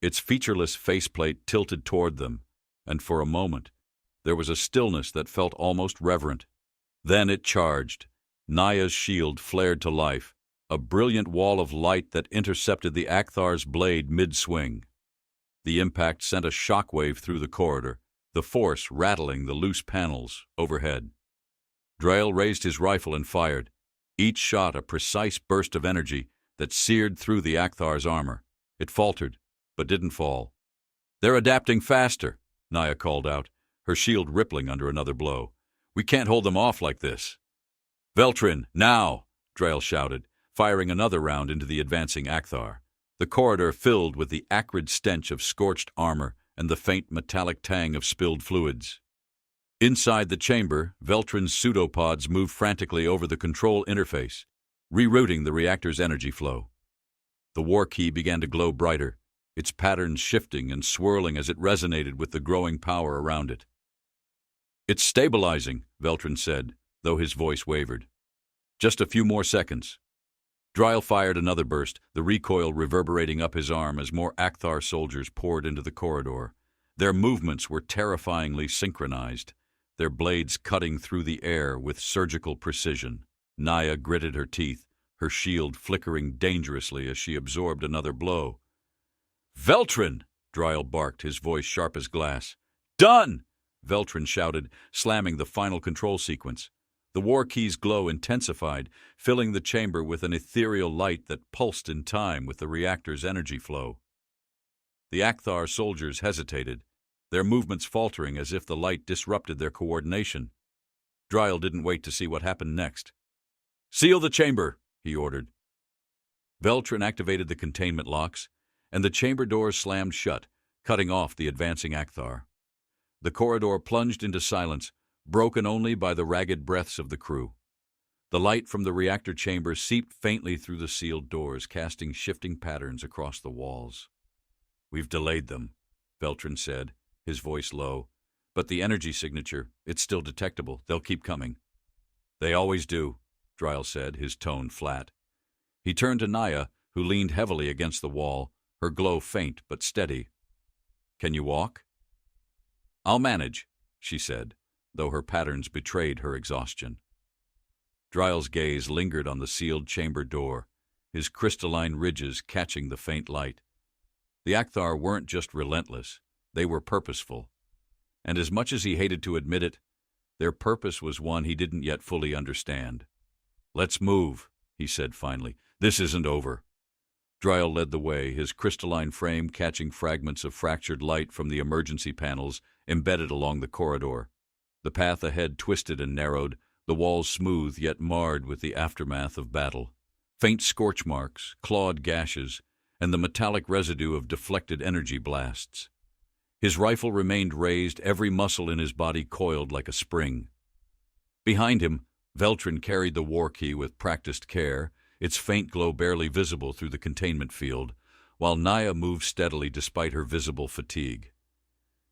A: Its featureless faceplate tilted toward them, and for a moment there was a stillness that felt almost reverent. Then it charged. Naya's shield flared to life, a brilliant wall of light that intercepted the Akthar's blade mid-swing. The impact sent a shockwave through the corridor, the force rattling the loose panels overhead. Dreyl raised his rifle and fired, each shot a precise burst of energy that seared through the Akthar's armor. It faltered, but didn't fall. "They're adapting faster," Naya called out, her shield rippling under another blow. "We can't hold them off like this." "Veltrin, now!" Dreyl shouted, firing another round into the advancing Akthar. The corridor filled with the acrid stench of scorched armor and the faint metallic tang of spilled fluids. Inside the chamber, Veltrin's pseudopods moved frantically over the control interface, rerouting the reactor's energy flow. The war key began to glow brighter, its patterns shifting and swirling as it resonated with the growing power around it. "It's stabilizing," Veltrin said, though his voice wavered. "Just a few more seconds." Dreyl fired another burst, the recoil reverberating up his arm as more Akthar soldiers poured into the corridor. Their movements were terrifyingly synchronized, their blades cutting through the air with surgical precision. Naya gritted her teeth, her shield flickering dangerously as she absorbed another blow. "Veltrin!" Dreyl barked, his voice sharp as glass. "Done!" Veltrin shouted, slamming the final control sequence. The war key's glow intensified, filling the chamber with an ethereal light that pulsed in time with the reactor's energy flow. The Akthar soldiers hesitated, their movements faltering as if the light disrupted their coordination. Dreyl didn't wait to see what happened next. "Seal the chamber," he ordered. Veltrin activated the containment locks, and the chamber doors slammed shut, cutting off the advancing Akthar. The corridor plunged into silence, broken only by the ragged breaths of the crew. The light from the reactor chamber seeped faintly through the sealed doors, casting shifting patterns across the walls. "We've delayed them," Veltrin said, his voice low. "But the energy signature, it's still detectable. They'll keep coming." "They always do," Dreyl said, his tone flat. He turned to Naya, who leaned heavily against the wall, her glow faint but steady. "Can you walk?" "I'll manage," she said, though her patterns betrayed her exhaustion. Dreyl's gaze lingered on the sealed chamber door, his crystalline ridges catching the faint light. The Akthar weren't just relentless, they were purposeful. And as much as he hated to admit it, their purpose was one he didn't yet fully understand. "Let's move," he said finally. "This isn't over." Dreyl led the way, his crystalline frame catching fragments of fractured light from the emergency panels embedded along the corridor. The path ahead twisted and narrowed, the walls smooth yet marred with the aftermath of battle. Faint scorch marks, clawed gashes, and the metallic residue of deflected energy blasts. His rifle remained raised, every muscle in his body coiled like a spring. Behind him, Veltrin carried the war key with practiced care, its faint glow barely visible through the containment field, while Naya moved steadily despite her visible fatigue.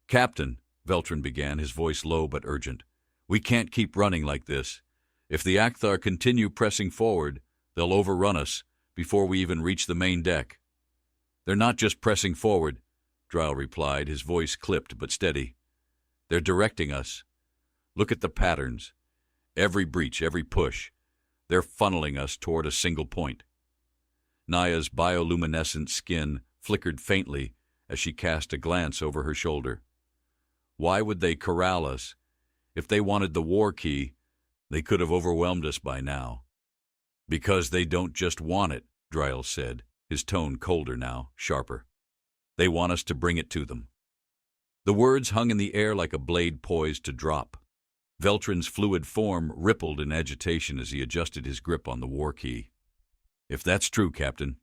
A: "Captain," Veltrin began, his voice low but urgent, "we can't keep running like this. If the Akthar continue pressing forward, they'll overrun us before we even reach the main deck." "They're not just pressing forward," Dreyl replied, his voice clipped but steady. "They're directing us. Look at the patterns. Every breach, every push. They're funneling us toward a single point." Naya's bioluminescent skin flickered faintly as she cast a glance over her shoulder. "Why would they corral us? If they wanted the war key, they could have overwhelmed us by now." "Because they don't just want it," Dreyl said, his tone colder now, sharper. "They want us to bring it to them." The words hung in the air like a blade poised to drop. Veltrin's fluid form rippled in agitation as he adjusted his grip on the war key. "If that's true, Captain,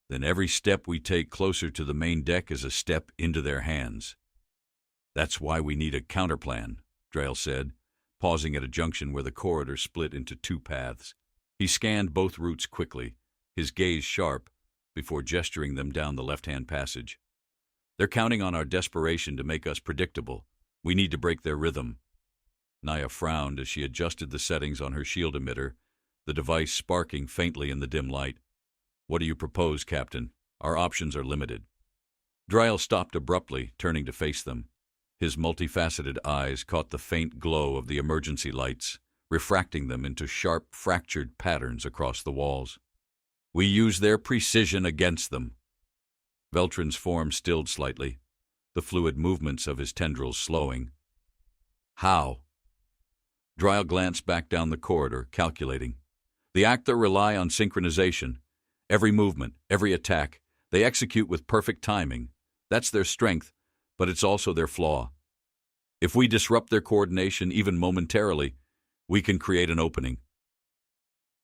A: then every step we take closer to the main deck is a step into their hands." "That's why we need a counterplan," Dreyl said, pausing at a junction where the corridor split into two paths. He scanned both routes quickly, his gaze sharp, before gesturing them down the left-hand passage. "They're counting on our desperation to make us predictable. We need to break their rhythm." Naya frowned as she adjusted the settings on her shield emitter, the device sparking faintly in the dim light. "What do you propose, Captain? Our options are limited." Dreyl stopped abruptly, turning to face them. His multifaceted eyes caught the faint glow of the emergency lights, refracting them into sharp, fractured patterns across the walls. "We use their precision against them." Veltrin's form stilled slightly, the fluid movements of his tendrils slowing. "How?" Dreyl glanced back down the corridor, calculating. "The Akthar rely on synchronization. Every movement, every attack, they execute with perfect timing. That's their strength, but it's also their flaw. If we disrupt their coordination even momentarily, we can create an opening."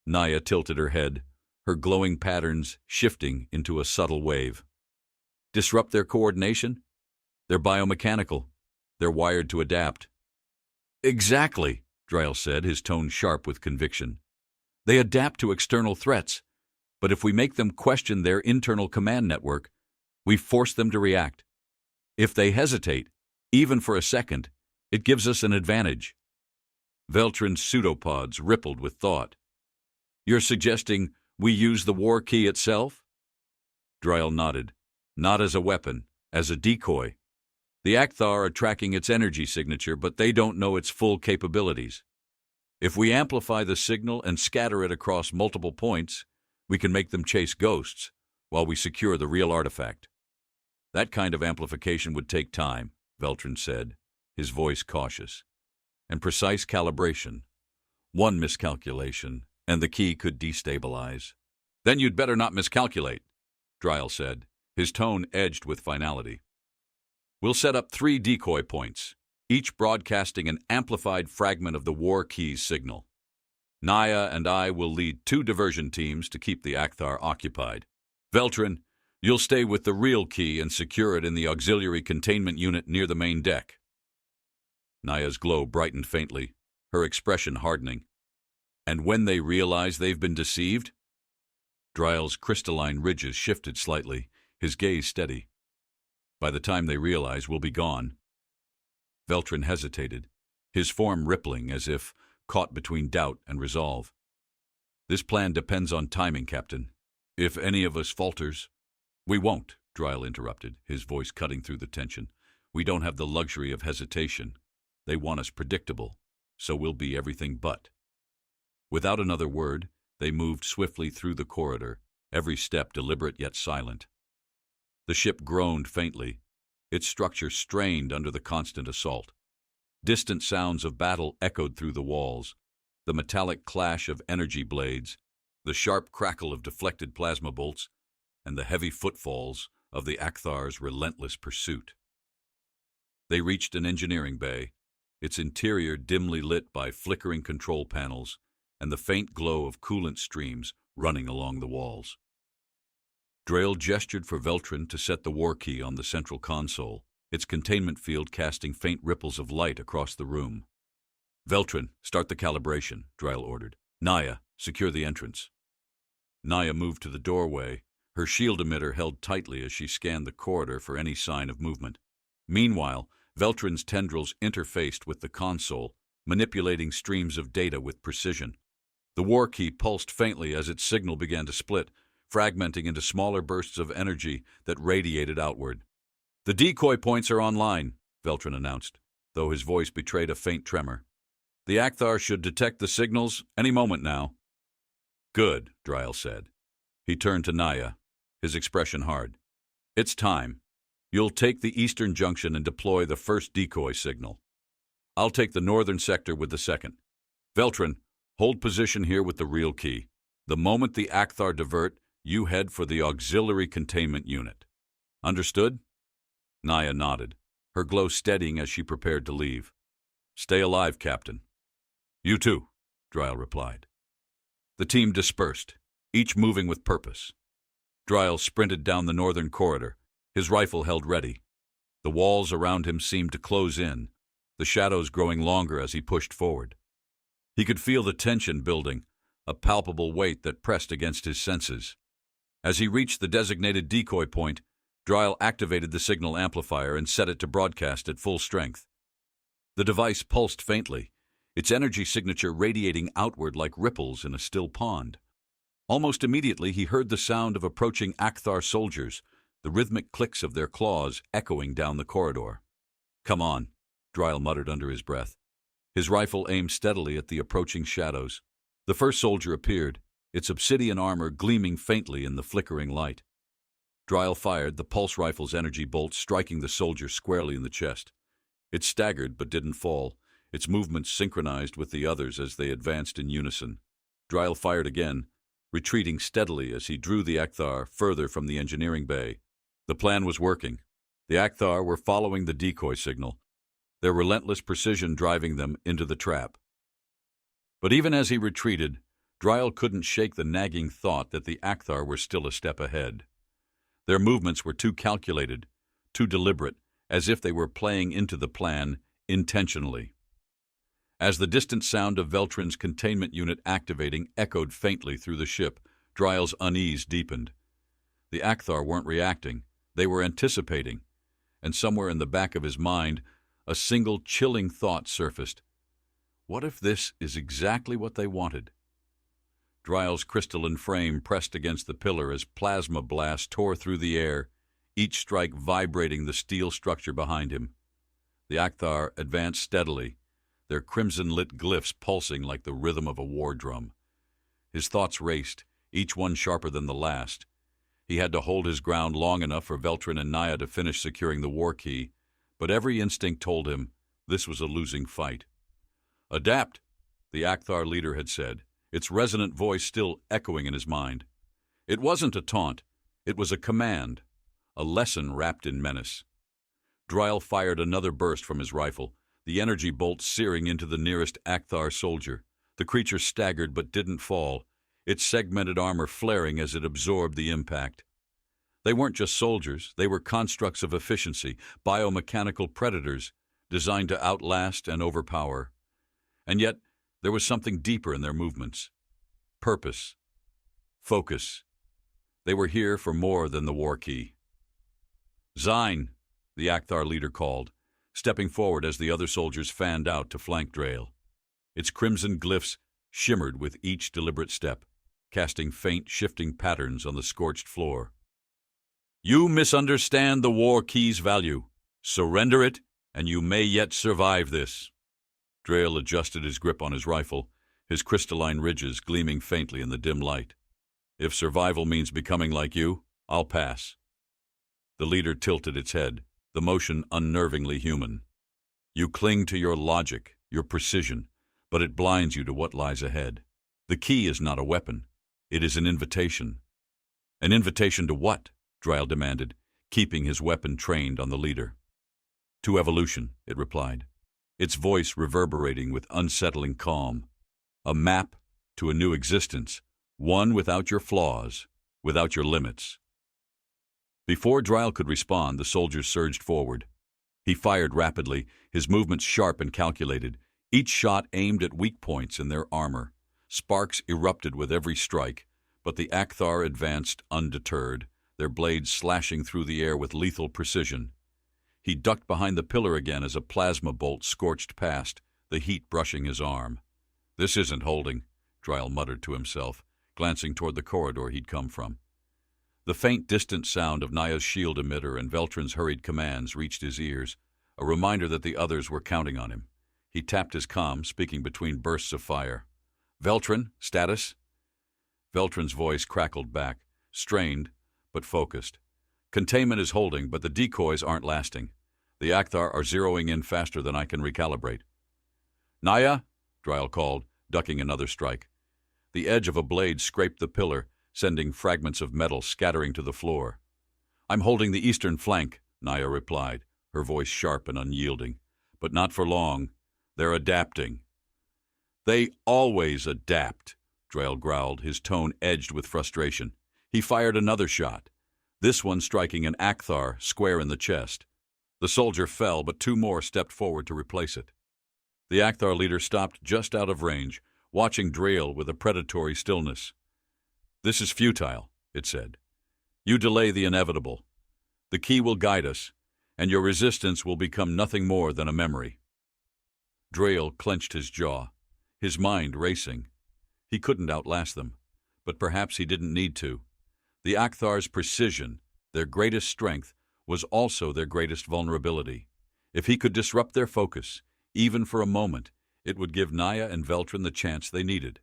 A: Naya tilted her head, her glowing patterns shifting into a subtle wave. "Disrupt their coordination? They're biomechanical. They're wired to adapt." "Exactly," Dreyl said, his tone sharp with conviction. "They adapt to external threats, but if we make them question their internal command network, we force them to react. If they hesitate, even for a second, it gives us an advantage." Veltrin's pseudopods rippled with thought. "You're suggesting we use the war key itself?" Dreyl nodded. "Not as a weapon, as a decoy. The Akthar are tracking its energy signature, but they don't know its full capabilities. If we amplify the signal and scatter it across multiple points, we can make them chase ghosts while we secure the real artifact." "That kind of amplification would take time," Veltrin said, his voice cautious, "and precise calibration. One miscalculation, and the key could destabilize." "Then you'd better not miscalculate," Dreyl said, his tone edged with finality. "We'll set up 3 decoy points, each broadcasting an amplified fragment of the war key's signal. Naya and I will lead 2 diversion teams to keep the Akthar occupied. Veltrin, you'll stay with the real key and secure it in the auxiliary containment unit near the main deck." Naya's glow brightened faintly, her expression hardening. "And when they realize they've been deceived?" Dreyl's crystalline ridges shifted slightly, his gaze steady. "By the time they realize, we'll be gone." Veltrin hesitated, his form rippling as if caught between doubt and resolve. "This plan depends on timing, Captain. If any of us falters—" "We won't," Dreyl interrupted, his voice cutting through the tension. "We don't have the luxury of hesitation. They want us predictable, so we'll be everything but." Without another word, they moved swiftly through the corridor, every step deliberate yet silent. The ship groaned faintly, its structure strained under the constant assault. Distant sounds of battle echoed through the walls, the metallic clash of energy blades, the sharp crackle of deflected plasma bolts, and the heavy footfalls of the Akthar's relentless pursuit. They reached an engineering bay, its interior dimly lit by flickering control panels and the faint glow of coolant streams running along the walls. Dreyl gestured for Veltrin to set the war key on the central console, its containment field casting faint ripples of light across the room. "Veltrin, start the calibration," Dreyl ordered. "Naya, secure the entrance." Naya moved to the doorway, her shield emitter held tightly as she scanned the corridor for any sign of movement. Meanwhile, Veltrin's tendrils interfaced with the console, manipulating streams of data with precision. The war key pulsed faintly as its signal began to split, fragmenting into smaller bursts of energy that radiated outward. "The decoy points are online," Veltrin announced, though his voice betrayed a faint tremor. "The Akthar should detect the signals any moment now." "Good," Dreyl said. He turned to Naya, his expression hard. "It's time. You'll take the eastern junction and deploy the first decoy signal. I'll take the northern sector with the second. Veltrin, hold position here with the real key. The moment the Akthar divert, you head for the auxiliary containment unit. Understood?" Naya nodded, her glow steadying as she prepared to leave. "Stay alive, Captain." "You too," Dreyl replied. The team dispersed, each moving with purpose. Dreyl sprinted down the northern corridor, his rifle held ready. The walls around him seemed to close in, the shadows growing longer as he pushed forward. He could feel the tension building, a palpable weight that pressed against his senses. As he reached the designated decoy point, Dreyl activated the signal amplifier and set it to broadcast at full strength. The device pulsed faintly, its energy signature radiating outward like ripples in a still pond. Almost immediately he heard the sound of approaching Akthar soldiers, the rhythmic clicks of their claws echoing down the corridor. "Come on," Dreyl muttered under his breath. His rifle aimed steadily at the approaching shadows. The first soldier appeared, its obsidian armor gleaming faintly in the flickering light. Dreyl fired, the pulse rifle's energy bolt striking the soldier squarely in the chest. It staggered but didn't fall, its movements synchronized with the others as they advanced in unison. Dreyl fired again, retreating steadily as he drew the Akthar further from the engineering bay. The plan was working. The Akthar were following the decoy signal, their relentless precision driving them into the trap. But even as he retreated, Dreyl couldn't shake the nagging thought that the Akthar were still a step ahead. Their movements were too calculated, too deliberate, as if they were playing into the plan intentionally. As the distant sound of Veltrin's containment unit activating echoed faintly through the ship, Dreyl's unease deepened. The Akthar weren't reacting, they were anticipating, and somewhere in the back of his mind, a single chilling thought surfaced. What if this is exactly what they wanted? Dreyl's crystalline frame pressed against the pillar as plasma blasts tore through the air, each strike vibrating the steel structure behind him. The Akthar advanced steadily, their crimson-lit glyphs pulsing like the rhythm of a war drum. His thoughts raced, each one sharper than the last. He had to hold his ground long enough for Veltrin and Naya to finish securing the war key, but every instinct told him this was a losing fight. "Adapt," the Akthar leader had said, its resonant voice still echoing in his mind. It wasn't a taunt, it was a command, a lesson wrapped in menace. Dreyl fired another burst from his rifle, the energy bolt searing into the nearest Akthar soldier. The creature staggered but didn't fall, its segmented armor flaring as it absorbed the impact. They weren't just soldiers, they were constructs of efficiency, biomechanical predators, designed to outlast and overpower. And yet, there was something deeper in their movements. Purpose. Focus. They were here for more than the war key. "Zyne," the Akthar leader called, stepping forward as the other soldiers fanned out to flank Dreyl. Its crimson glyphs shimmered with each deliberate step, casting faint, shifting patterns on the scorched floor. "You misunderstand the war key's value. Surrender it, and you may yet survive this." Dreyl adjusted his grip on his rifle, his crystalline ridges gleaming faintly in the dim light. "If survival means becoming like you, I'll pass." The leader tilted its head, the motion unnervingly human. "You cling to your logic, your precision, but it blinds you to what lies ahead. The key is not a weapon. It is an invitation." "An invitation to what?" Dreyl demanded, keeping his weapon trained on the leader. "To evolution," it replied, its voice reverberating with unsettling calm. "A map to a new existence, one without your flaws, without your limits." Before Dreyl could respond, the soldier surged forward. He fired rapidly, his movements sharp and calculated, each shot aimed at weak points in their armor. Sparks erupted with every strike, but the Akthar advanced undeterred, their blades slashing through the air with lethal precision. He ducked behind the pillar again as a plasma bolt scorched past, the heat brushing his arm. "This isn't holding," Dreyl muttered to himself, glancing toward the corridor he'd come from. The faint, distant sound of Naya's shield emitter and Veltrin's hurried commands reached his ears, a reminder that the others were counting on him. He tapped his comm, speaking between bursts of fire. "Veltrin, status?" Veltrin's voice crackled back, strained but focused. "Containment is holding, but the decoys aren't lasting. The Akthar are zeroing in faster than I can recalibrate." "Naya?" Dreyl called, ducking another strike. The edge of a blade scraped the pillar, sending fragments of metal scattering to the floor. "I'm holding the eastern flank," Naya replied, her voice sharp and unyielding. "But not for long. They're adapting." "They always adapt," Dreyl growled, his tone edged with frustration. He fired another shot, this one striking an Akthar square in the chest. The soldier fell, but two more stepped forward to replace it. The Akthar leader stopped just out of range, watching Dreyl with a predatory stillness. "This is futile," it said. "You delay the inevitable. The key will guide us, and your resistance will become nothing more than a memory." Dreyl clenched his jaw, his mind racing. He couldn't outlast them, but perhaps he didn't need to. The Akthar's precision, their greatest strength, was also their greatest vulnerability. If he could disrupt their focus, even for a moment, it would give Naya and Veltrin the chance they needed.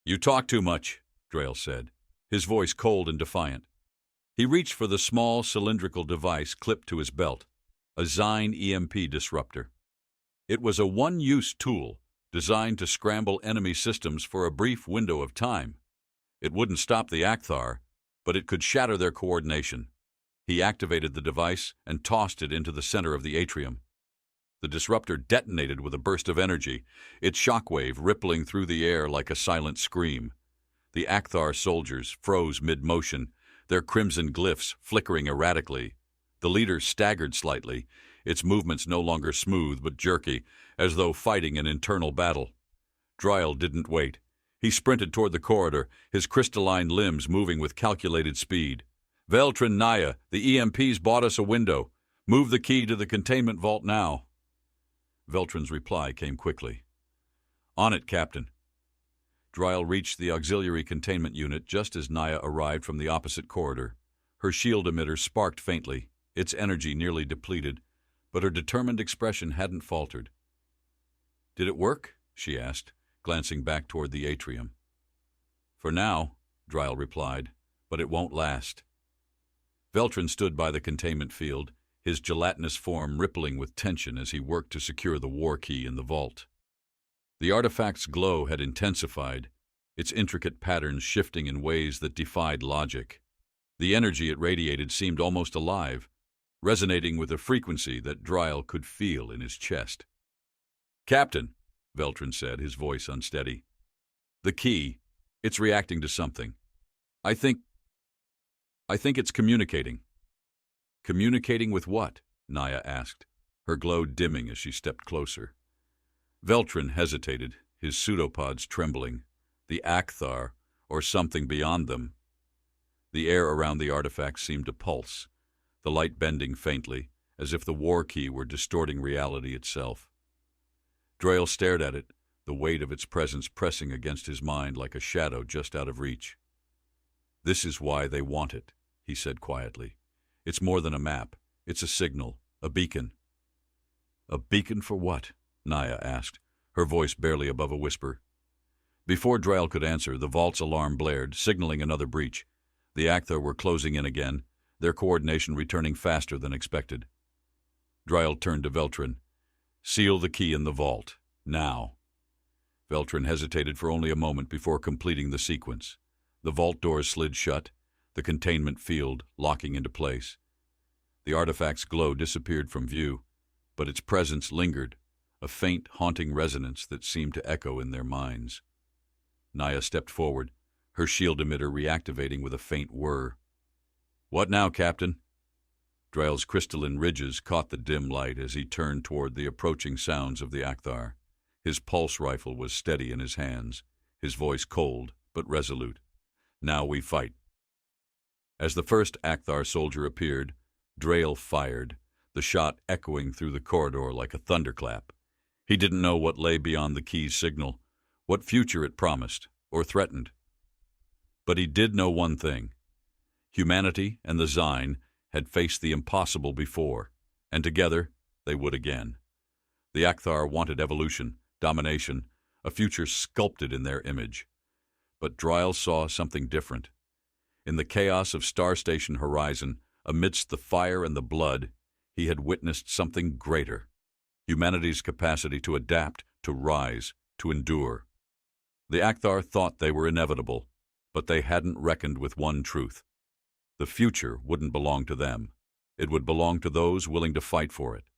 A: "You talk too much," Dreyl said, his voice cold and defiant. He reached for the small cylindrical device clipped to his belt, a Zyne EMP disruptor. It was a one-use tool designed to scramble enemy systems for a brief window of time. It wouldn't stop the Akthar, but it could shatter their coordination. He activated the device and tossed it into the center of the atrium. The disruptor detonated with a burst of energy, its shockwave rippling through the air like a silent scream. The Akthar soldiers froze mid-motion, their crimson glyphs flickering erratically. The leader staggered slightly, its movements no longer smooth but jerky, as though fighting an internal battle. Dreyl didn't wait. He sprinted toward the corridor, his crystalline limbs moving with calculated speed. "Veltrin, Naya, the EMP's bought us a window. Move the key to the containment vault now." Veltrin's reply came quickly. "On it, Captain." Dreyl reached the auxiliary containment unit just as Naya arrived from the opposite corridor. Her shield emitter sparked faintly, its energy nearly depleted, but her determined expression hadn't faltered. "Did it work?" she asked, glancing back toward the atrium. "For now," Dreyl replied, "but it won't last." Veltrin stood by the containment field, his gelatinous form rippling with tension as he worked to secure the war key in the vault. The artifact's glow had intensified, its intricate patterns shifting in ways that defied logic. The energy it radiated seemed almost alive, resonating with a frequency that Dreyl could feel in his chest. "Captain," Veltrin said, his voice unsteady. "The key, it's reacting to something. I think it's communicating." "Communicating with what?" Naya asked, her glow dimming as she stepped closer. Veltrin hesitated, his pseudopods trembling. The Akthar, or something beyond them. The air around the artifact seemed to pulse, the light bending faintly, as if the war key were distorting reality itself. Dreyl stared at it, the weight of its presence pressing against his mind like a shadow just out of reach. "This is why they want it," he said quietly. "It's more than a map. It's a signal, a beacon." "A beacon for what?" Naya asked, her voice barely above a whisper. Before Dreyl could answer, the vault's alarm blared, signaling another breach. The Akthar were closing in again, their coordination returning faster than expected. Dreyl turned to Veltrin. "Seal the key in the vault. Now." Veltrin hesitated for only a moment before completing the sequence. The vault doors slid shut, the containment field locking into place. The artifact's glow disappeared from view, but its presence lingered, a faint, haunting resonance that seemed to echo in their minds. Naya stepped forward, her shield emitter reactivating with a faint whir. "What now, Captain?" Dreyl's crystalline ridges caught the dim light as he turned toward the approaching sounds of the Akthar. His pulse rifle was steady in his hands, his voice cold but resolute. "Now we fight." As the first Akthar soldier appeared, Dreyl fired, the shot echoing through the corridor like a thunderclap. He didn't know what lay beyond the key's signal, what future it promised or threatened. But he did know one thing. Humanity and the Zyne had faced the impossible before, and together they would again. The Akthar wanted evolution, domination, a future sculpted in their image. But Dreyl saw something different. In the chaos of Starstation Horizon, amidst the fire and the blood, he had witnessed something greater. Humanity's capacity to adapt, to rise, to endure. The Akthar thought they were inevitable, but they hadn't reckoned with one truth. The future wouldn't belong to them. It would belong to those willing to fight for it.